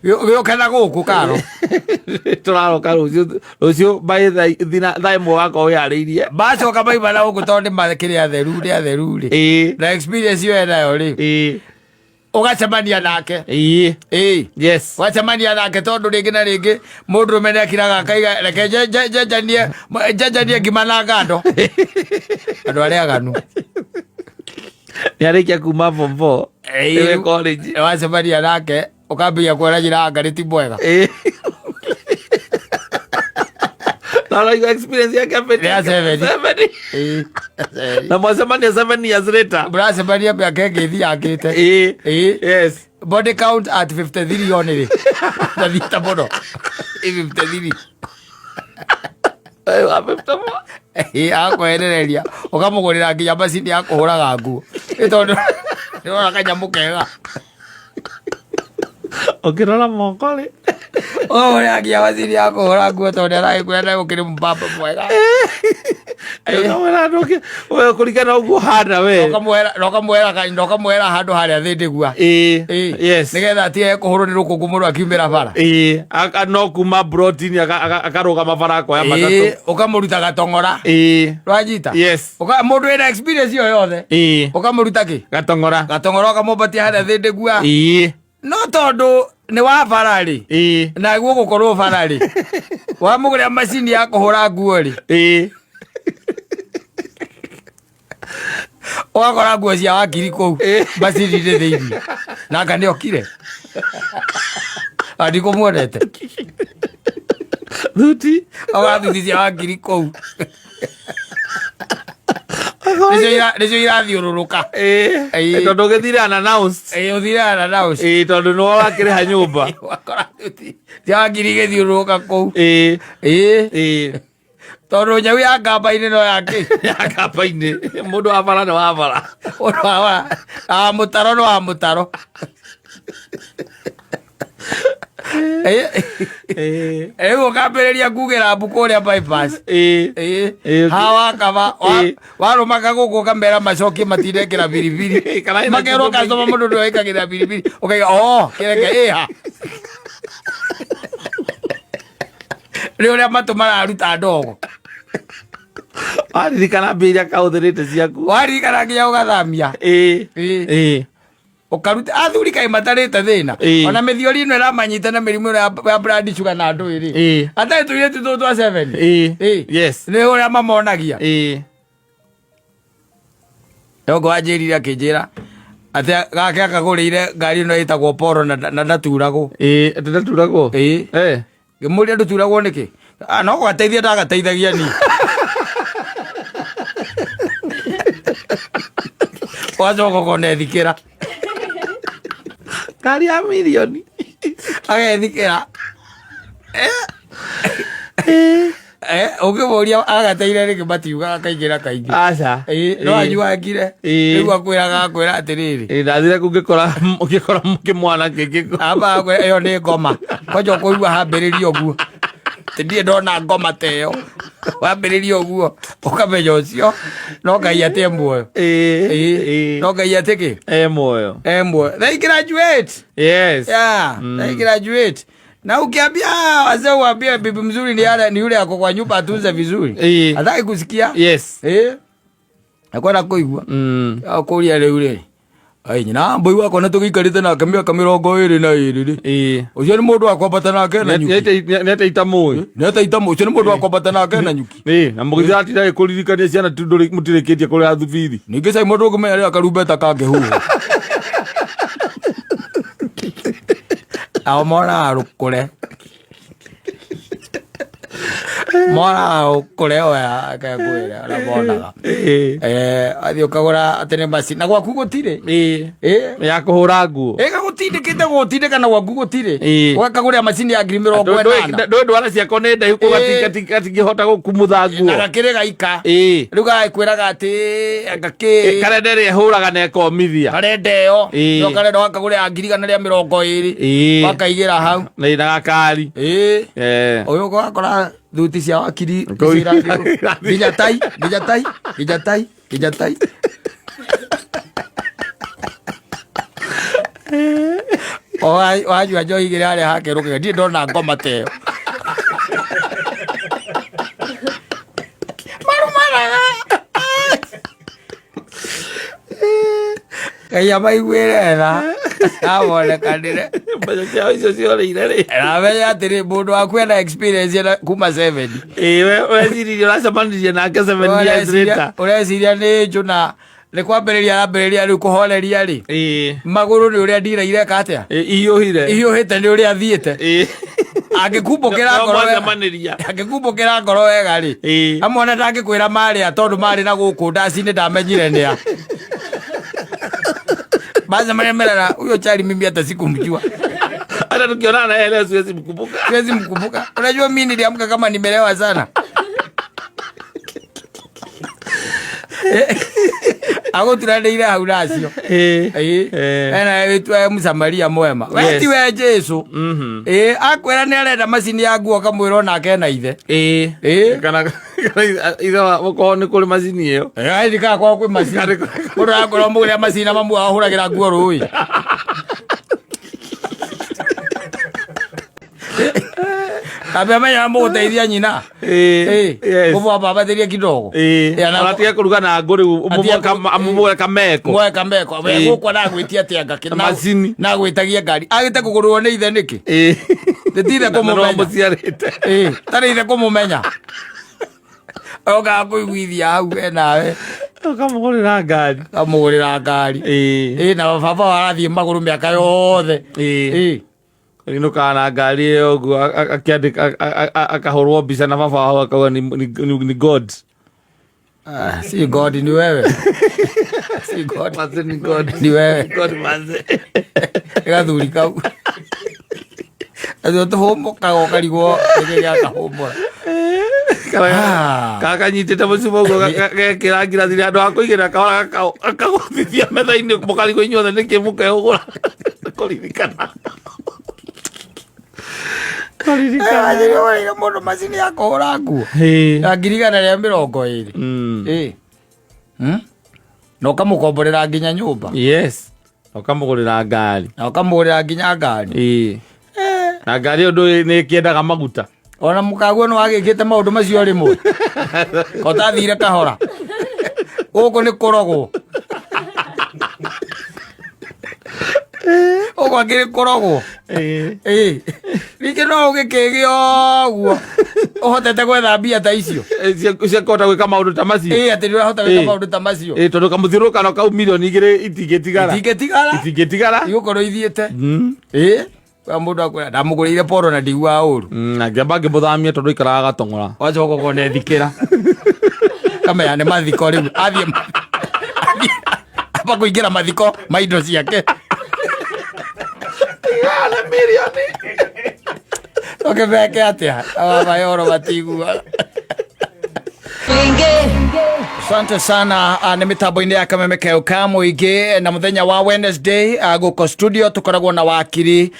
[SPEAKER 1] gĩũkena gũkũ karo
[SPEAKER 2] tũraroka rũciũ thaa ĩmwe wakorwo wĩharĩirie
[SPEAKER 1] bacoka maima na gũkũ tondũ nĩmakĩrĩ atheru rĩ na experience ĩyo enayo rĩ ugacemania nake
[SPEAKER 2] yes
[SPEAKER 1] wacemania nake tondu ringi na ringi mundu rume nekiraga akaiga reke njenjanie ngima na ngando andu aria aganu
[SPEAKER 2] niarikia kuma form 4 college
[SPEAKER 1] wacemania nake ukambia kwera njira ngari ti mwega
[SPEAKER 2] Nalaigua experience yake
[SPEAKER 1] ya 7
[SPEAKER 2] na mwacemania 7 years later
[SPEAKER 1] muracemania miaka ĩngĩ ĩthiangĩte
[SPEAKER 2] yes
[SPEAKER 1] body count at 53 only ndathita muno 53 akweherereria ukamũgũrĩra nginya macini ya kũhũraga nguo tondu nĩwona kanyamu kega
[SPEAKER 2] ukirora moko rĩ
[SPEAKER 1] ũrĩa nginya macini ya kũhũra nguo tondu aragĩkwenda gũkĩrĩ mbamba mwega
[SPEAKER 2] kuringana uguo hana we
[SPEAKER 1] nokamwera handu haria thindigua
[SPEAKER 2] yes
[SPEAKER 1] nigetha atige kuhurwo ni rukungu mundu akiumira bara
[SPEAKER 2] no kuma protein akarugama bara akoya matatu
[SPEAKER 1] ukamuruta gatongora rwanyita
[SPEAKER 2] yes
[SPEAKER 1] mundu ena experience iyo yothe ukamuruta ki
[SPEAKER 2] gatongora
[SPEAKER 1] ukamumbatia haria thindigua no tondu ni wa bara ri na guo gukorwo bara ri wamugurira macini ya kuhura nguo ri wakora nguo cia wakiri kou macini-inĩ thĩinĩ nanga nĩ okire ndikũmuonete
[SPEAKER 2] thuti
[SPEAKER 1] oka thuti cia wakiri kou nĩcio irathiũrũrũka
[SPEAKER 2] tondũ ũgĩthire unannounced
[SPEAKER 1] ũthire unannounced
[SPEAKER 2] tondũ nĩwe wakĩrĩha nyũmba
[SPEAKER 1] wakora thuti tia ngirige thiuruka kou tondu nyau ya ngamba-ini no yake
[SPEAKER 2] ya ngamba-ini mundu wa bara ni wa bara
[SPEAKER 1] mutaro no wa mutaro gukambĩrĩria kugĩra mbuku ũrĩa bypass hawa kaba warũmaka gũkũ kamera macokie matindekĩra biribiri makerwo kacoma mũndũ nĩ wĩkagĩra biribiri ũkaiga kĩreke ha nĩ ũrĩa matũ mararuta ndogo
[SPEAKER 2] waririkana mbia iria kahũthĩrĩte ciaku
[SPEAKER 1] waririkana nginya ũgathamia ukaruta athuri kai matarĩte thĩna ona mĩthiori ĩno ĩramanyita na mĩrimũ ya blood sugar na andũ ĩrĩ atarĩ tũirĩtu tũtũ twa 7 nĩ ũrĩa mamonagia ndogo wanjĩrire akĩnjĩra atĩ gake akagũrĩire ngari ĩno ĩtagwo Polo na ndaturagwo
[SPEAKER 2] ndaturagwo
[SPEAKER 1] ngĩmũria ndũturagwo nĩkĩ no gũgateithia ndagateithagia ni wacoka ũkonethikĩra
[SPEAKER 2] ngari ya milioni
[SPEAKER 1] agethikĩra ũkĩmũria agateire rĩngĩ matiuga akaingĩra kaingĩ
[SPEAKER 2] aca
[SPEAKER 1] no anyuangire rĩu akwĩraga atĩrĩrĩ
[SPEAKER 2] ndathire ũngĩkora kĩmwana kĩngĩ
[SPEAKER 1] ĩyo nĩ ngoma kwanja kũigua hambĩrĩria ũguo tindie ndona ngoma ta ĩyo wambĩrĩria ũguo ũkamenya ũcio no Ngai atĩ muoyo no Ngai atĩ kĩ
[SPEAKER 2] muoyo
[SPEAKER 1] they graduate they graduate na ukiambia wazee waambie bibi mzuri ni yule yako kwa nyumba atunze vizuri hataki kusikia akwenda kuigua akuria rĩu nyina mbũi wakwa na tũgĩikarĩte nake mĩaka 22 ũcio nĩ mũndũ wa kwambata nake na nyuki
[SPEAKER 2] nĩataita mũĩ
[SPEAKER 1] ũcio nĩ mũndũ wa kwambata nake na nyuki
[SPEAKER 2] na mũgĩthi atindagĩ kũririkania ciana tu mũtirĩkĩtie kũrĩa thubithi
[SPEAKER 1] ningĩ cai mũndũ ũngĩmenya rĩrĩa karumbeta kangĩhuha ao monaga rũkũre mwana ũkũre oya akakwĩra na monaga athiĩ ũkagũra atĩ nĩ macini na gwaku gũtirĩ
[SPEAKER 2] ya kũhũra nguo
[SPEAKER 1] gagũtindĩkĩte gũtindĩka na gwaku gũtirĩ ũgakagũrĩra macini ya 80,000
[SPEAKER 2] ndwara ciako nĩ ndaihu gatingĩhota gũkumutha nguo
[SPEAKER 1] na gakĩrĩ gaika rĩu gagĩkwĩraga atĩ
[SPEAKER 2] karenda ĩrĩa ĩhũraga na ĩkomithia
[SPEAKER 1] karenda ĩyo no karenda wakagũrĩra 120 wakaigĩra hau
[SPEAKER 2] na gakari
[SPEAKER 1] ũyũ ũgakora thuti cia wakiri nginya tai wanyua njohi igĩrĩ harĩa hakerũkaga ndirĩ ndona ngoma ta ĩyo Ngai amaiguĩre tha abonekanĩre
[SPEAKER 2] mbeca ciao icio ciorĩire rĩ
[SPEAKER 1] namenya atĩrĩ mũndũ waku ena experience kuma 7
[SPEAKER 2] weciririe ũracemanirie nake 7 years later
[SPEAKER 1] ũreciria nĩ njũ na nĩ kwambĩrĩria arambĩrĩria rĩu kũhoreria rĩ magũrũ nĩ ũrĩa ndiraire ka atĩa ihiũhĩte nĩ ũrĩa athiĩte angĩkumbũkĩra ngoro wega rĩ amwe ndangĩkwĩra marĩa tondũ marĩ na gũkũ ndaci-inĩ ndamenyire nĩa baza marĩa merara huyo chali mimi hata sikumjua
[SPEAKER 2] hata tukionana na yeye leo siwezi
[SPEAKER 1] mkumbuka unajua mimi niliamka kama nimelewa sana ago turandeire hau nacio ena wetwa Msamaria mwema weti we Jesu akwera nĩ arenda macini ya nguo kamwĩra nake na ithe
[SPEAKER 2] kana ithe wako nĩ kũrĩ macini ĩyo
[SPEAKER 1] ndika kwa kwĩ macini mũndũ akorwo mũgũrĩra macini na mamu ahũragĩra nguo rũĩ Abe manya mũgũteithia nyina ũbwa baba theria kidogo
[SPEAKER 2] anatia kũruga na ngũ rĩu amũmũre kameko
[SPEAKER 1] gũkwa na gwĩtia atĩa ngake
[SPEAKER 2] macini
[SPEAKER 1] na gwĩtagia ngari agĩte kũgũrĩrwo nĩ ithe nĩkĩ ndĩtire kũmũmenya tarĩ ithe kũmũmenya oka kũiguithia hau nawe kamũgũrĩra ngari na baba warathiĩ magũrũ mĩaka yothe
[SPEAKER 2] Inuka na ngari ĩyo ũguo akĩandĩka akahũrwo mbica na baba wao akauga ni God.
[SPEAKER 1] Si God ni wewe. Si God.
[SPEAKER 2] Manze ni God.
[SPEAKER 1] Ni wewe.
[SPEAKER 2] God manze.
[SPEAKER 1] Gathuri kau. Azo to homo ka o karigo ya ka homo.
[SPEAKER 2] Kaka nyitete mucibo go kirangira thiri andu akuigira ka guthithia metha-ini mukarigo inyuothe niki mukehugura kuririkana
[SPEAKER 1] Ayo muno macini ya kuhura nguo ngirigana ria 20 no kamukomborera nginya nyumba.
[SPEAKER 2] Yes, ukamugurira ngari
[SPEAKER 1] na ukamugurira nginya ngari
[SPEAKER 2] na ngari undu ni kiendaga maguta.
[SPEAKER 1] Ona mukaguo no agikite maundu macio rimwe ko tathire kahora guku ni kurogwo ogwa ngiri kurogwo rike no ugikigi oguo uhotete gwetha mbia ta icio
[SPEAKER 2] cia kota gwika maundu ta macio
[SPEAKER 1] ati ndurahota gwika maundu ta macio
[SPEAKER 2] tondu kamuthirukano kau milioni 2 itingitigara
[SPEAKER 1] igukorwo ithiite kwa mundu akwira ndamugurire poro na ndigua uru
[SPEAKER 2] na ngamba ngimuthamia tondu ikaraga gatongora
[SPEAKER 1] wacoka kone thikira kamenya ni mathiko riu athie apa kuingira mathiko maindo ciake
[SPEAKER 2] ala milioni
[SPEAKER 1] okebeke atia aba yoro batigua. Asante sana ni mitambo-ini ya Kameme Uka muingi na muthenya wa Wednesday guko studio tukoragwo na wakiri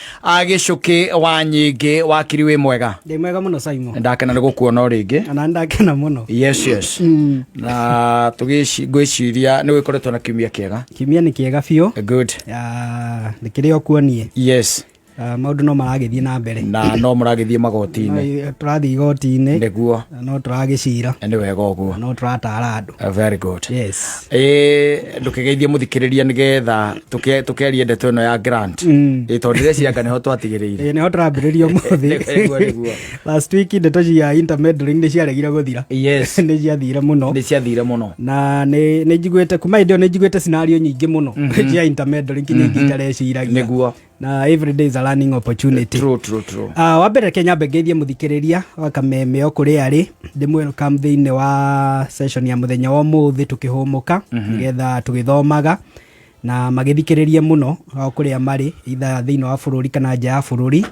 [SPEAKER 1] Gicuki wa Nyingi. Wakiri wi mwega?
[SPEAKER 4] Ndi mwega muno Simon.
[SPEAKER 1] Ndakena ni gukuona ringi.
[SPEAKER 4] Na ndakena muno.
[SPEAKER 1] Yes. Na tugiciria ni wikoretwo na kiumia kiega.
[SPEAKER 4] Kiumia ni kiega biu.
[SPEAKER 1] Good.
[SPEAKER 4] Nikiri okuonie.
[SPEAKER 1] Yes.
[SPEAKER 4] Maundu no maragithie na mbere
[SPEAKER 1] na no muragithie magoti-ini
[SPEAKER 4] turathie igoti-ini
[SPEAKER 1] niguo
[SPEAKER 4] no turagicira
[SPEAKER 1] ni wega uguo
[SPEAKER 4] no turatara andu.
[SPEAKER 1] Very good.
[SPEAKER 4] Yes.
[SPEAKER 1] Ndukigeithie muthikiriria nigetha tukeria ndeto ino ya grant tondu cianga niho twatigiriire
[SPEAKER 4] niho turambiriria muthi last week ndeto cia intermeddling ni ciaregire guthira.
[SPEAKER 1] Yes.
[SPEAKER 4] ni ciathire muno na ni njiguite kuma indo ni njiguite scenario nyingi muno cia intermeddling kinya ngitareciiragia
[SPEAKER 1] niguo
[SPEAKER 4] na every day is a learning opportunity.
[SPEAKER 1] True.
[SPEAKER 4] Wa mbere Kenya mbegeithie muthikiriria wa Kameme kuri ari ndimwe kam thiini wa session ya muthenya wa muthi tukihumuka nigetha tugithomaga na magithikiririe muno kuri amari itha thiini wa bururi kana nja ya bururi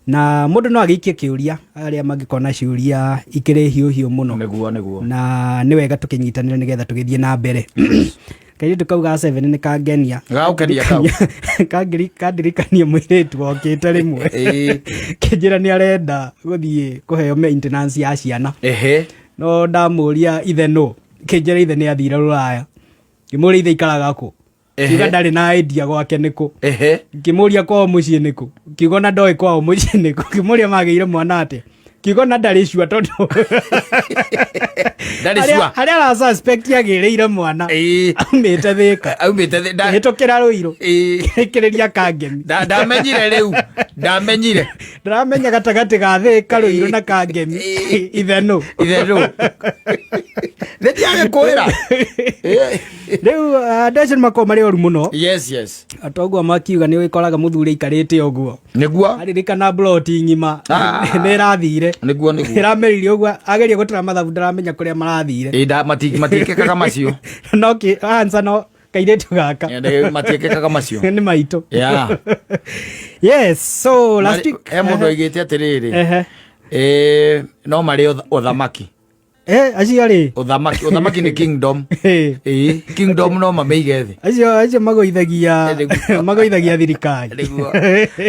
[SPEAKER 4] na mundu no agiikie kiuria aria mangikona ciuria ikiri hiu muno
[SPEAKER 1] niguo
[SPEAKER 4] na ni wega tukinyitanira nigetha tugithie na mbere. Kairi tukauga 7 ni kangenia
[SPEAKER 1] gaukenia kau
[SPEAKER 4] kandirikania mwiretu okite rimwe kinjira ni arenda guthie kuheo maintenance ya ciana no ndamuria ithe no kinjira ithe ni athire Ruraya kimuria ithe ikaraga ku kiuga ndari na idea gwake niku kimuria kwao mucii niku kiuga na ndoi kwao mucii niku kimuria magiire mwana ate kiuga na ndari cua tondu haria ara suspect yagireire mwana aumite thika hitokira Ruiru ikiriria Kangemi
[SPEAKER 1] ndamenyire
[SPEAKER 4] ndaramenya gatagati ga Thika Ruiru na Kangemi itheno
[SPEAKER 1] ndiage kwira
[SPEAKER 4] riu ndeci mako mari oru muno.
[SPEAKER 1] Yes
[SPEAKER 4] atogwa makiuga ni wikoraga muthuri ikarite oguo
[SPEAKER 1] niguo
[SPEAKER 4] aririkana plot ngima ni rathire
[SPEAKER 1] niguo
[SPEAKER 4] iramerire oguo ageria gutara mathabu ndaramenya kuria marathire
[SPEAKER 1] matikekaga macio
[SPEAKER 4] no ki answer no kairetu gaka
[SPEAKER 1] matikekaga macio
[SPEAKER 4] ni maito. Yes, so last week
[SPEAKER 1] mundu aigite atiriri no mari uthamaki
[SPEAKER 4] aciari
[SPEAKER 1] uthamaki ni kingdom kingdom no mameige thi
[SPEAKER 4] acio magoithagia thirikari.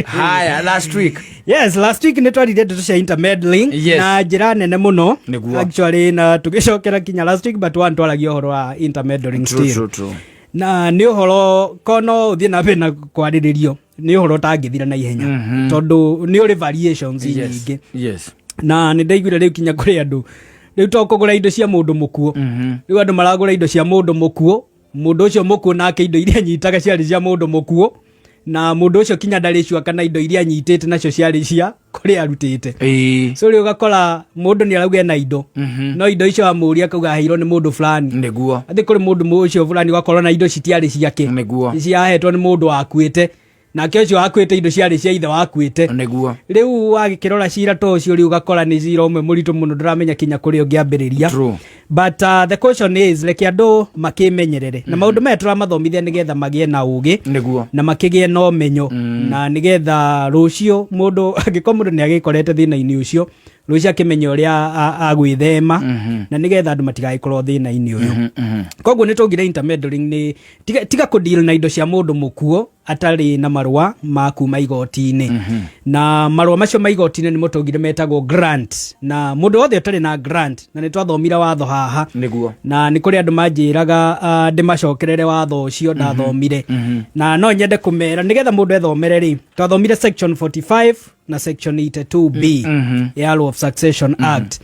[SPEAKER 1] Haya, last week ni twarire ndeto cia intermeddling na njira nene muno actually na tugicokera kinya last week but one twaragia uhoro wa intermeddling still na ni uhoro kono uthie na bena kwariririo ni uhoro tangithira na ihenya tondu ni uri variations nyingi na ni ndaiguire riu kinya kuri andu riu tokugura indo cia mundu mukuo riu andu maragura indo cia mundu mukuo mundu ucio mukuo nake indo iria nyitaga ciari cia mundu mukuo na mundu ucio kinya ndari cua kana indo iria nyitite nacio ciari cia kuri arutite so riu gakora mundu ni arauga na indo no indo icio amuria kauga heirwo ni mundu fulani niguo
[SPEAKER 4] athi kuri mundu ucio fulani gakorwo na indo citiari ciake
[SPEAKER 1] niguo
[SPEAKER 4] ciahetwo ni mundu akuite na kecio akwite indo ciari cia ithe wakwite
[SPEAKER 1] niguo
[SPEAKER 4] riu wagikirora cira to ucio riu gakora ni cira umwe muritu muno nduramenya kinya kuri ungiambiriria but the question is like andu makimenyerere na maundu maya turamathomithia nigetha magie na ugi
[SPEAKER 1] niguo na
[SPEAKER 4] makigie no menyo na nigetha rucio mundu angiko mundu ni agikorete thina-ini ucio rucio akimenya uria agwithema na nigetha andu matigagikorwo thina-ini uyu koguo ni tugire intermeddling ni tiga ku deal na indo cia mundu mukuo atari na marua ma kuma igoti-ini na marua macio ma igoti-ini ni mutugire metagwo grant na mundu wothe utari na grant na ni twathomira watho haha
[SPEAKER 1] niguo na
[SPEAKER 4] ni kuri andu manjiraga ndimacokerere watho ucio ndathomire na no nyende kumera nigetha mundu ethomere ri twathomire section 45 na section 82B ya Law of Succession Act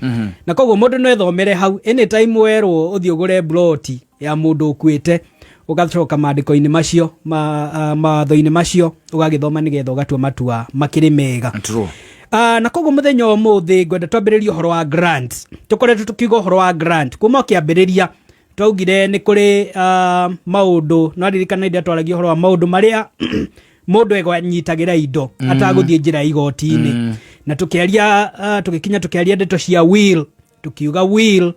[SPEAKER 4] na koguo mundu no ethomere hau anytime werwo uthii ugure broti ya mundu ukuite ugacoka maandiko-ini macio matho-ini macio ugagithoma nigetha ugatua matua makiri mega na koguo muthenya umuthi ngwenda twambiririe uhoro wa grant tukoretwo tukiuga uhoro wa grant kuma kiambiriria twaugire ni kuri maundu no ririkana inde twaragia uhoro wa maundu maria mundu egwanyitagira indo ataguthie njira igoti-ini na tukiaria tukikinya ndeto cia will tukiuga will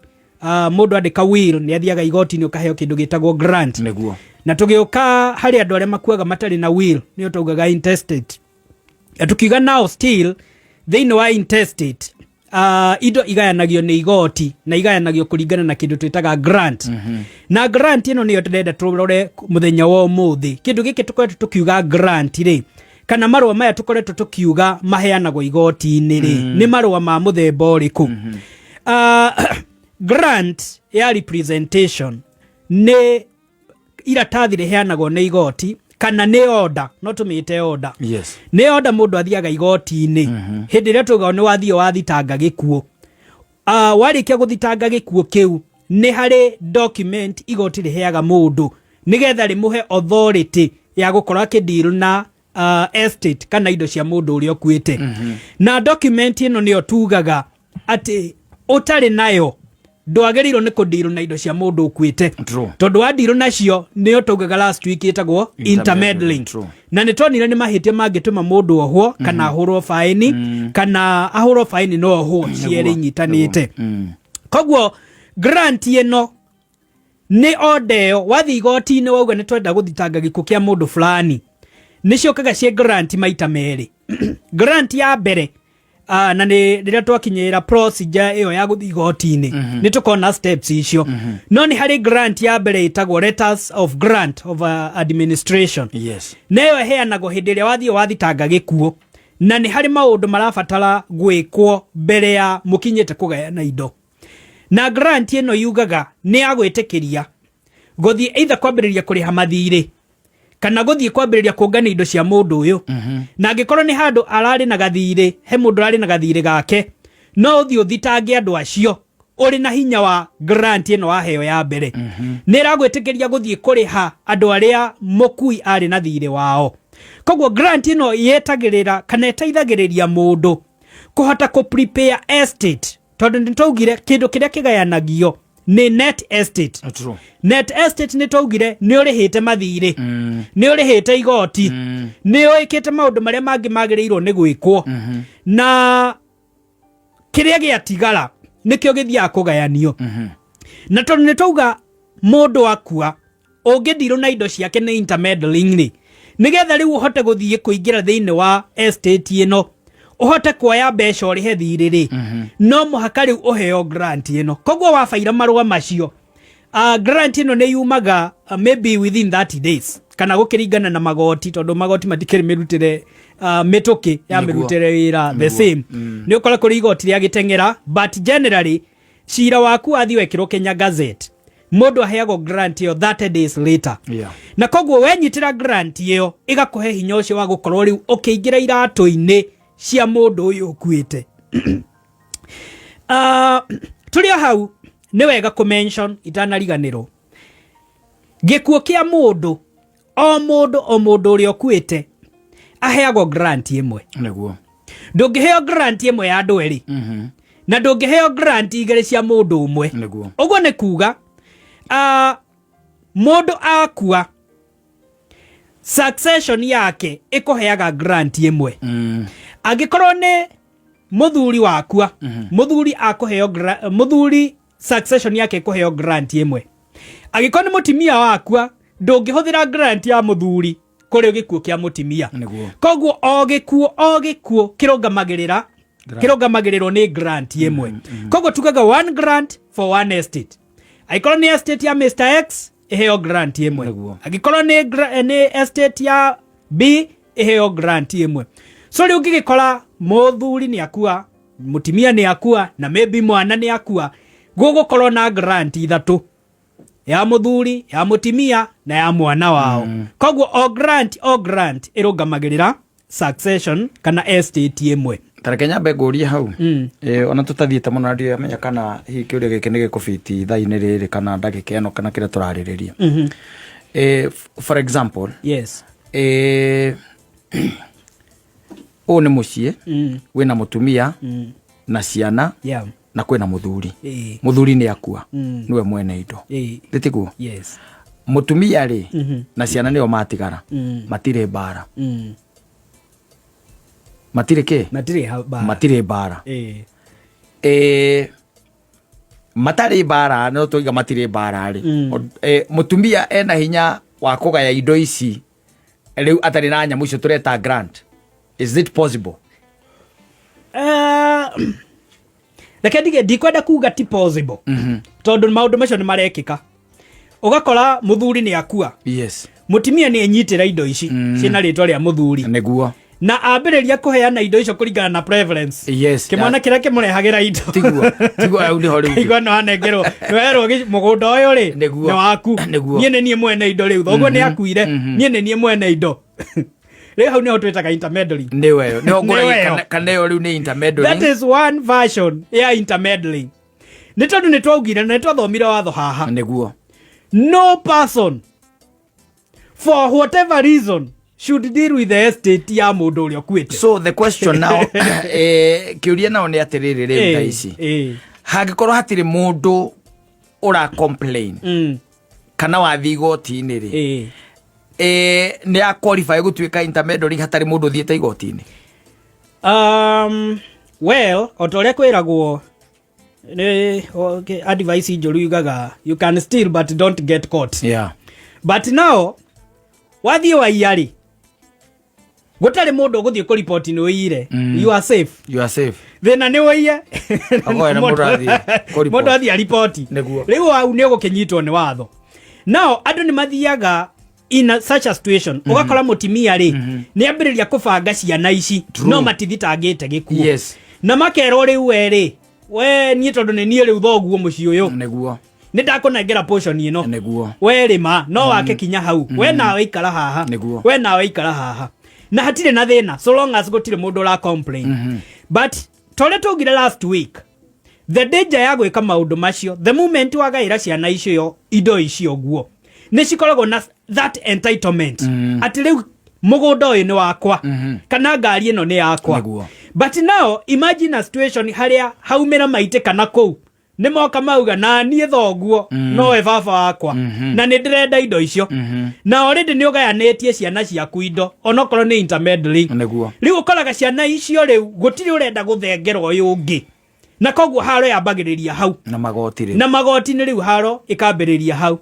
[SPEAKER 4] mundu andika will ni athiaga igoti-ini ukaheo kindu gitagwo grant
[SPEAKER 1] niguo
[SPEAKER 4] na tugiuka hari andu aria makuaga matari na will ni tugaga intestate tukiuga now still thiini wa intestate indo igayanagio ni igoti na igayanagio kuringana na kindu twitaga grant na grant ino niyo turenda turore muthenya wa umuthi kindu giki tukoretwo tukiuga grant ri kana marua maya tukoretwo tukiuga maheanagwo igoti-ini ri ni marua ma muthemba uriku grant ya representation ni iratathi riheanagwo ni igoti kana ni order no tumite order
[SPEAKER 1] yes
[SPEAKER 4] ni order mundu athiaga igoti-ini hindi ria tuga ni wathio wathitanga gikuo warikia guthitanga gikuo kiu ni hari document igoti riheaga mundu nigetha rimuhe authority ya gukora akideal na estate kana indo cia mundu uria okuite na document ino niyo tugaga ati utari nayo ndwagerirwo ni kudeal na indo cia mundu ukuite tondu wa deal nacio niyo tugaga last week itagwo intermeddling na ni tonire ni mahitia mangituma mundu ohwo kana ahurwo faini kana ahurwo faini no ohwo ciere nyitanite koguo grant ino ni odeo wathi igoti-ini wauga ni twenda guthitanga gikuo kia mundu fulani nicio kaga cie grant maita meri grant ya mbere na ni riria twakinyira procedure iyo ya guthi igoti-ini ni tukona steps icio no ni hari grant ya mbere itagwo letters of grant of administration
[SPEAKER 1] yes
[SPEAKER 4] neyo heanagwo hindi ria wathitanga gikuo na ni hari maundu marabatara gwikwo mbere ya mukinyite kugayana indo na grant ino yugaga ni agwitikiria guthie either kwambiriria kuriha mathiri kana guthie kwambiriria kungana indo cia mundu uyu na angikorwo ni handu arari na gathiri he mundu arari na gathiri gake no uthie uthitange andu acio uri na hinya wa grant ino waheo ya mbere ni ragwitikiria guthie kuriha andu aria mukui ari na thiri wao koguo grant ino yetagirira kana etaithagiriria mundu kuhota ku prepare estate tondu nitwaugire kindu kiria kigayanagio ni net estate net estate nitwaugire ni urihite mathiri ni urihite igoti ni uikite maundu maria mangi magirirwo ni gwikwo na kiria giatigara nikio githia kugayanio na tondu nitwauga mundu akua ungidirwo na indo ciake ni intermeddling ni nigetha riu uhote guthie kuingira thiini wa estate ino uhote kuoya mbeca urihe thiri ri no muhaka riu uheo grant ino koguo wafaira marua macio grant ino ni yumaga maybe within 30 days kana gukiringana na magoti tondu magoti matikiri mirutire mituki ya mirutire wira the same ni ukora kuri igoti ria gitengera but generally cira waku athi wekirwo Kenya Gazette mundu aheagwo grant yo 30 days later na koguo wenyitira grant yo igakuhe hinya ucio wa gukorwo riu ukiingira iratu-ini cia mundu uyu ukuite tuli hau ni wega ku mention itanariganirwo gikuo kia mundu o mundu uri okuite aheagwo grant imwe
[SPEAKER 1] niguo
[SPEAKER 4] ndungiheo grant imwe ya andu eri na ndungiheo grant igere cia mundu umwe
[SPEAKER 1] niguo
[SPEAKER 4] uguo ni kuga mundu akua succession yake ikoheaga grant imwe agikorwo ni muthuri wakua muthuri akoheo muthuri succession yake ikoheo grant imwe agikorwo ni mutimia wakua ndungihuthira grant ya muthuri kuri gikuo kia mutimia koguo ogikuo kirungamagiriro ni grant imwe koguo tukaga one grant for one estate agikorwo ni estate ya Mr X iheo grant imwe agikorwo ni estate ya B iheo grant imwe so riu ngigikora muthuri ni akua mutimia ni akua na maybe mwana ni akua gugukorwo na grant ithatu ya muthuri ya mutimia na ya mwana wao koguo o grant irungamagirira succession kana estate imwe
[SPEAKER 1] tarekenya begoria hau ona tutathiete muno ndio amenya kana hi kiuria giki ni gikufiti thaini riri kana ndagika eno kana kira turaririria for example
[SPEAKER 4] yes
[SPEAKER 1] o ni mucie wina mutumia na ciana na kwina muthuri muthuri ni akua niwe mwene indo nditiguo
[SPEAKER 4] yes
[SPEAKER 1] mutumia ri na ciana nio matigara matire bara matire bara matari bara no toiga matire bara ri mutumia ena hinya wa kugaya indo ici riu atari na nyamu icio tureta grant. Is it possible?
[SPEAKER 4] Lakini ndikwenda kuga ti possible tondu maundu macio ni marekika ugakora muthuri ni akua
[SPEAKER 1] yes
[SPEAKER 4] mutimia ni enyitira indo ici cina ritwa ria muthuri
[SPEAKER 1] neguo
[SPEAKER 4] na ambiriria kuheana indo icio kuringana na preference
[SPEAKER 1] yes
[SPEAKER 4] kimwana kira kimurehagira indo
[SPEAKER 1] tiguo au ni hori
[SPEAKER 4] igwa no anengerwo werwo mugunda uyu ri ni waku nie nie mwene indo riu thoguo ni akuire nie nie mwene indo riu hau ni twitaga intermeddling
[SPEAKER 1] ni weyo ni ogora kaneo riu ni intermeddling.
[SPEAKER 4] That is one version ya intermeddling ni tondu ni twaugire na twathomire watho haha
[SPEAKER 1] neguo
[SPEAKER 4] no person for whatever reason should deal with the estate ya mundu uria kwete.
[SPEAKER 1] So the question now kiuria nao ni atiriri riu taici hangikorwo hatiri mundu ura complain kana wathi goti-ini ri ni a qualify gutuika intermediary hatari mundu thiete igoti-ini.
[SPEAKER 4] Well otoria kwiragwo ni okay, advice njuru yugaga you can steal but don't get caught.
[SPEAKER 1] Yeah.
[SPEAKER 4] But now wathi wa iari gutari mundu guthie ku report ni uire you are safe.
[SPEAKER 1] You are safe.
[SPEAKER 4] Thina ni uiye
[SPEAKER 1] agoera mundu
[SPEAKER 4] athi a report riu au ni gukinyitwo ni watho. Now andu ni mathiaga in such a situation ugakora mutimia ri ni ambiriria kubanga ciana ici no matithitangite gikuo.
[SPEAKER 1] Yes.
[SPEAKER 4] Na makero riu we ni tondu ni nie riu thoguo muci uyu
[SPEAKER 1] neguo
[SPEAKER 4] ni ndakunengera portion ino
[SPEAKER 1] neguo
[SPEAKER 4] we rima no wake kinya hau we nawe ikara haha we nawe ikara haha na hatire na thina so long as gutire mundu ra complain but tole tugire last week the danger ya gwika maundu macio the moment wagaira ciana icio indo icio guo ni cikoragwo na that entitlement ati riu mugunda uyu ni wakwa kana ngari ino ni yakwa. But now imagine a situation haria haumira maite kana kou ni moka mauga na nie thoguo no e baba wakwa na ni ndirenda indo icio na already ni ugayanetie ciana ciaku indo onokorwo ni intermeddling riu ukoraga ciana icio riu gutiri urenda guthengerwo uyu ungi na koguo haro yambagiriria hau na magoti ni riu haro ikambiriria hau.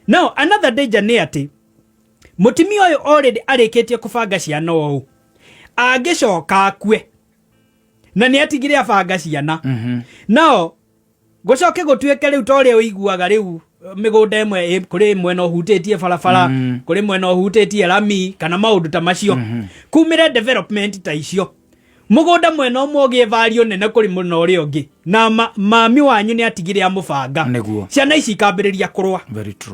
[SPEAKER 4] Now another danger ni ati mutimia uyu already arikitie kubanga ciana ou agicoka akue na ni atigire abanga ciana now gocoke gutweke riu toria uiguaga riu migunda imwe kuri mwena uhutitie barabara kuri mwena uhutitie rami kana maundu ta macio kumire development ta icio mugunda mwena umwe ugivario nene kuri mwena uria ungi na mami wanyu ni atigire amubanga ciana ici ikambiriria kurwa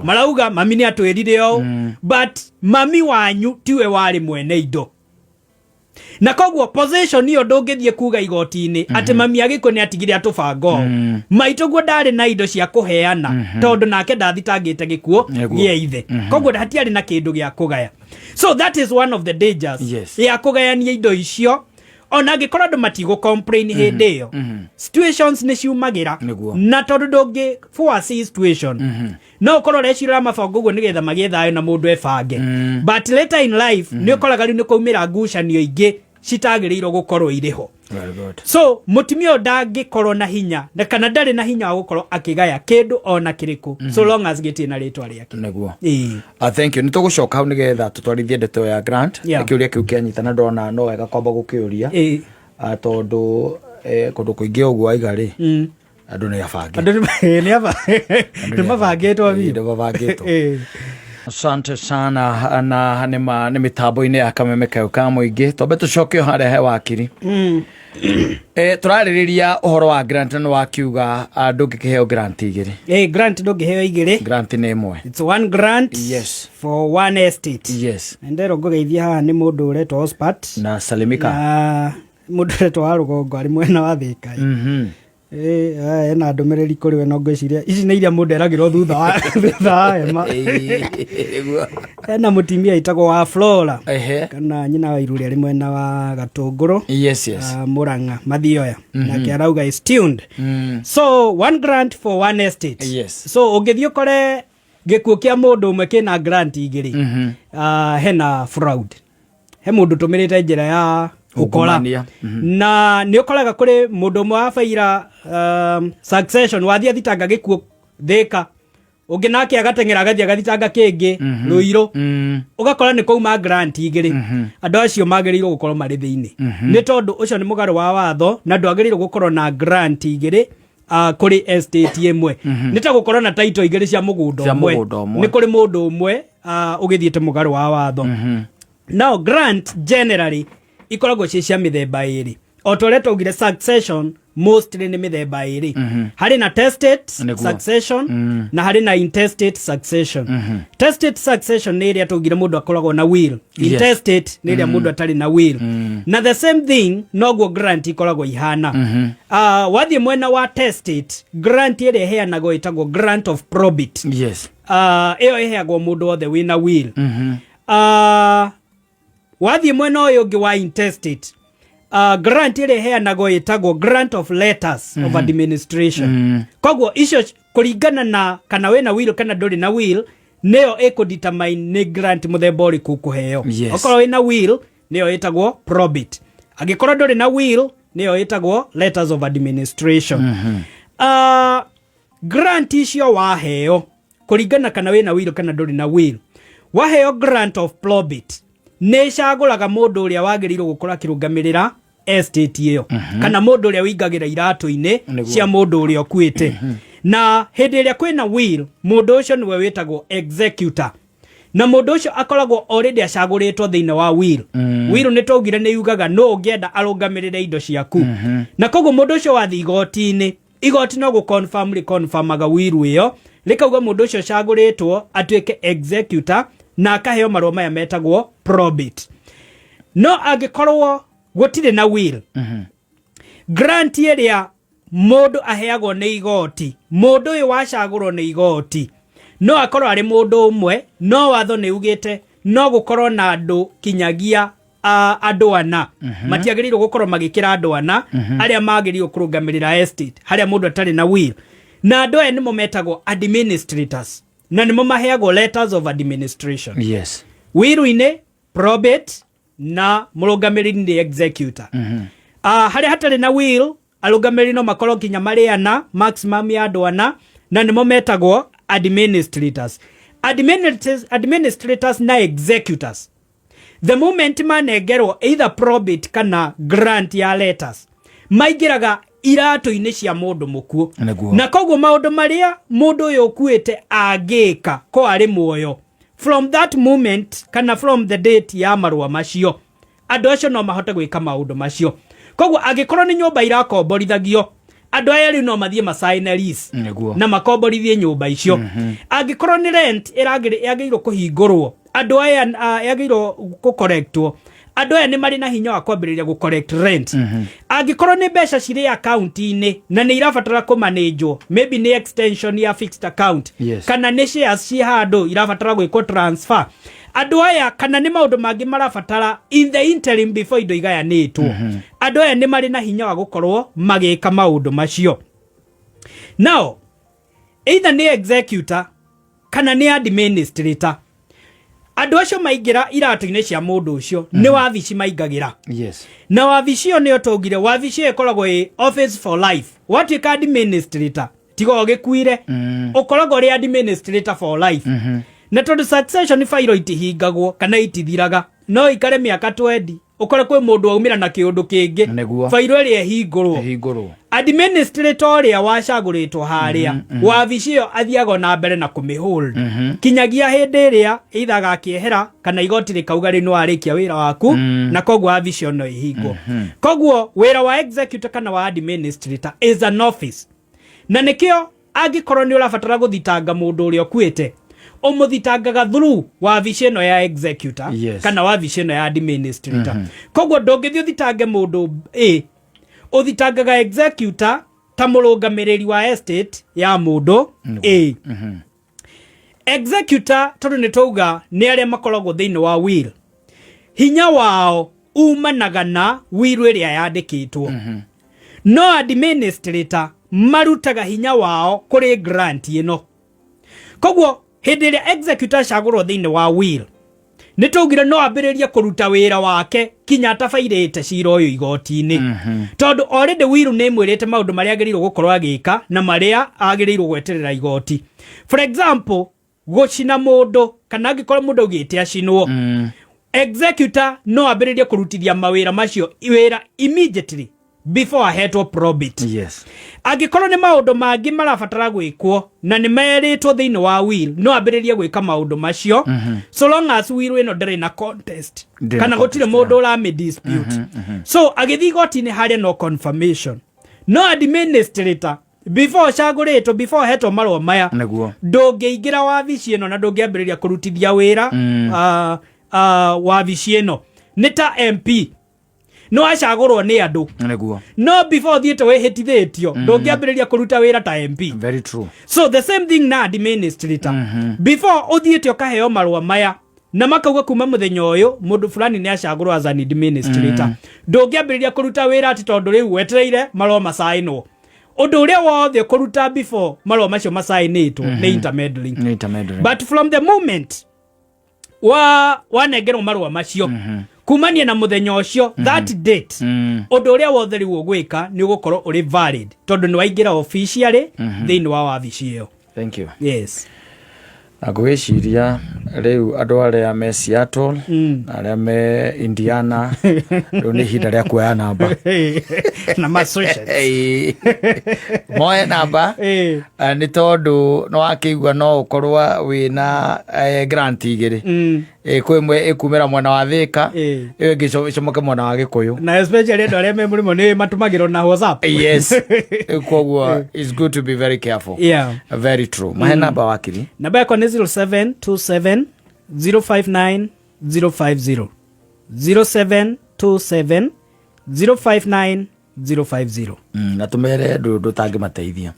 [SPEAKER 4] marauga mami ni atwirire o but mami wanyu tiwe wari mwene indo na koguo position iyo ndungithie kuga igoti-ini ati mami agiko ni atigire atubango maituguo ndari na indo cia kuheana tondu nake ndathitangite gikuo gie ithe koguo hatiari na kindu gia kugaya. So that is one of the dangers ya kugayania indo icio ona ngikora ndo matigo complain hende yo situations ni ciumagira na tondu ndungi force situation no ukoro recira mabango guo nigetha magiethayo na mundu ebange but later in life ni ukoraga riu ni kuumira ngucanio ingi citagiriirwo gukorwo iriho. So mutimio ndangikorwo na hinya na kana ndari na hinya wa gukorwo akigaya kindu ona kiriku so long as gitina ritwa riake
[SPEAKER 1] neguo. Thank you. Nitugucoka hau nigetha tutwarithie ndeto ya Grant ikiuria kiu kianyitana ndona no wega kwamba gukiuria tondu kundu kuingi uguo aigari andu ni abange
[SPEAKER 4] ni mabangitwo
[SPEAKER 1] Asante sana na ni mitambo-ini ya kameme kayo ka muingi tobe tucoke haria he wakiri turaririria uhoro wa Grant no wakiuga ndungikiheo grant igiri
[SPEAKER 4] grant ndungiheo igiri
[SPEAKER 1] grant ni imwe
[SPEAKER 4] it's one grant for one estate ndero ngugeithia haha ni mundu uretwo Ospat
[SPEAKER 1] na Salimika
[SPEAKER 4] na mundu uretwo wa Rugongo ari mwena wa Thika ena ndumiriri kuri we no ngwiciria ici ni iria mundu eragirwo thutha wa hema ena mutimia itagwo wa Flora kana nyina wa Iruri ari mwena wa Gatunguru Muranga Mathioya na kiarauga is tuned so one grant for one estate so ungithio kore gikuo kia mundu umwe kina grant igiri hena fraud he mundu tumirite njira ya ukora na ni ukoraga kuri mundu mwe wa faira succession wathia thitanga gikuo Thika ungi nake agatengera agathia gathitanga kingi Ruiru ugakora ni kouma grant igiri andu acio magiriirwo gukorwo mari thiini ni tondu ucio ni mugaro wa watho na ndwagiriirwo gukorwo na grant igiri kuri estate imwe ni ta gukorwo na title igiri cia mugunda umwe ni kuri mundu umwe ugithiete mugaro wa watho now grant generally ikoragwo cia mithemba iri otoreto ugire succession mostly ni mithemba iri hari na testate succession na hari na intestate succession testate succession ni iria tugire mundu akoragwo na will intestate ni iria mundu atari na will na the same thing noguo grant ikoragwo ihana wathie mwena wa testate grant iria heanagwo itagwo grant of probate iyo iheagwo mundu othe wina will wathie mwena uyu ungi wa intestate grant ile heanagwo itagwo grant of letters of administration koguo icio kuringana na kana wena will kana nduri na will neo determine ni grant muthemba uriku kuheo okorwo wina will neo itagwo probate agikorwo nduri na will neo itagwo letters of administration grant icio waheo kuringana kana wena will kana nduri na will waheo grant of probate ne caguraga mundu uria wagirirwo gukora kirungamirira estate iyo kana mundu uria wingagira iratu-ini cia mundu uria okuite na hindi iria kwina will mundu ucio niwe witagwo executor na mundu ucio akoragwo already acaguritwo thiine wa will will ni tugire ni yugaga no ungienda arungamirire indo ciaku na koguo mundu ucio wathi igoti-ini igoti no confirmaga will iyo likauga mundu ucio acaguritwo atuike executor na akaheo marua maya metagwo probate no agikorwo gutire na will grant iria mundu aheagwo ni igoti mundu uyu wacagurwo ni igoti no akorwo ari mundu umwe no watho ni ugite no gukorwo na andu kinyagia andu ana matiagiriirwo gukorwo magikira andu ana aria magiriirwo kurungamirira estate haria mundu atari na will na andu aya nimo metagwo administrators na nimo maheagwo letters of administration will-ini probate na murungamiriri ni executor haria hatari na will arungamiriri no makorwo kinya mariana maximum ya andu ana na nimo metagwo administrators na executors the moment manengerwo either probate kana grant ya letters maingiraga iratu-ini cia mundu mukuo na koguo maundu maria mundu uyu ukuite agika ko ari muoyo from that moment kana from the date ya marua macio andu acio no mahote gwika maundu macio koguo agikorwo ni nyumba irakomborithagio andu aya riu no mathie masign lease na makomborithie nyumba icio agikorwo ni rent yagirwo kuhingurwo andu aya yagirwo gucorrectwo andu aya ni mari na hinya wa kwambiriria gu collect rent agikorwo ni mbeca ciri account-ini na ni irabatara ku manage maybe ni extension ya fixed account kana ni shares ci handu irabatara gwiko transfer andu aya kana ni maundu mangi marabatara in the interim before indo igayanitwo andu aya ni mari na hinya wa gukorwo magika maundu macio. Now either ni executor kana ni administrator, andu acio maingira iratu-ini cia mundu ucio ni wabici maingagira.
[SPEAKER 1] Yes.
[SPEAKER 4] Na wabici yo ni otogire wabici ikoragwo i office for life. What you call administrator tigo ogikuire ukoragwo ri administrator for life. Na tondu succession file itihingagwo kana itithiraga no ikare miaka 20 ukore kwe mundu aumira na kiundu kingi file ri ehingurwo administrator ri wacaguritwo haria wabici yo athiago na mbere na kumihold kinyagia hindi ria ithaga akiehera kana igoti rikauga ri no arikia wira waku na kogwo wabici no ihingwo. Kogwo wira wa executor kana wa administrator is an office, na nikio angikorwo ni urabatara guthitanga mundu uri okuite umuthitangaga through wabici no ya executor kana wabici no ya administrator. Kogwo ndongithio thitange mundu uthitangaga executor ta murungamiriri wa estate ya mundu executor tondu ni touga ni aria makoragwo thiini wa will, hinya wao umanaga na will iria yandikitwo. No administrator marutaga hinya wao kuri grant ino. Kogwo hindi iria executor cagurwo thiini wa will ni tugire no ambiriria kuruta wira wake kinya atabairite cira uyu igoti-ini tondu already will ni mwirite maundu maria agirirwo gukorwo agika na maria agirirwo gweterera igoti. For example, gucina mundu kana angikorwo mundu ugite acinwo executor no ambiriria kurutithia mawira macio wira immediately before ahetwo probate.
[SPEAKER 1] Yes.
[SPEAKER 4] Angikorwo ni maundu mangi marabatara gwikwo na ni meritwo thiini wa will no ambiriria gwika maundu macio so long as will ino ndari na contest kana gutire mundu urame dispute. So agithi goti-ini haria no confirmation. No administrator before caguritwo before hetwo marwa maya ndungiingira wabici ino na ndungiambiriria kurutithia wira wabici ino ni ta MP no acagurwo ni andu no before thiete wihitithitio ndungiambiriria kuruta wira ta MP.
[SPEAKER 1] Very true.
[SPEAKER 4] So the same thing na administrator before uthiete ukaheo marwa maya na makauga kuma muthenya uyu mundu fulani ni acagurwo as an administrator ndungiambiriria kuruta wira ati tondu riu wetereire marwa masainwo. Undu uria wothe kuruta before marwa macio masainitwo ni intermediary. But from the moment wanengerwo marwa macio kumania na muthenya ucio that date undu uria wothe riu ugwika ni ugukorwo uri valid tondu ni waingira officially thiini wa wabici iyo.
[SPEAKER 1] Thank you.
[SPEAKER 4] Yes.
[SPEAKER 1] Agwiciria riu andu aria me Seattle aria me Indiana riu ni hinda ria kuoya namba
[SPEAKER 4] na Massachusetts
[SPEAKER 1] moe namba ni tondu no akigua no ukorwa wina grant igiri kwimwe ikumira mwana wa Thika iyo ngicomoke mwana wa Gikuyu
[SPEAKER 4] na especially andu aria me murimo ni matumagirwo na WhatsApp.
[SPEAKER 1] Yes. Kogwo it's good to be very careful.
[SPEAKER 4] Yeah.
[SPEAKER 1] Very true. Mahe namba wakiri
[SPEAKER 4] namba yako ni 0727 059 050 0727 059 050.
[SPEAKER 1] Na tumere ndu tangi mateithia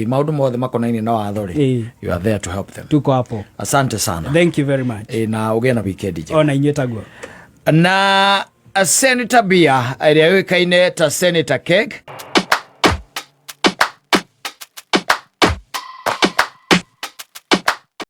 [SPEAKER 1] maundu mothe makonaini na watho ri you are there to help them.
[SPEAKER 4] Tuko hapo.
[SPEAKER 1] Asante sana.
[SPEAKER 4] Thank you very much.
[SPEAKER 1] Na ugena weekend njema.
[SPEAKER 4] Ona inyetagwo
[SPEAKER 1] na Senator Bia area wikaine ta Senator Keg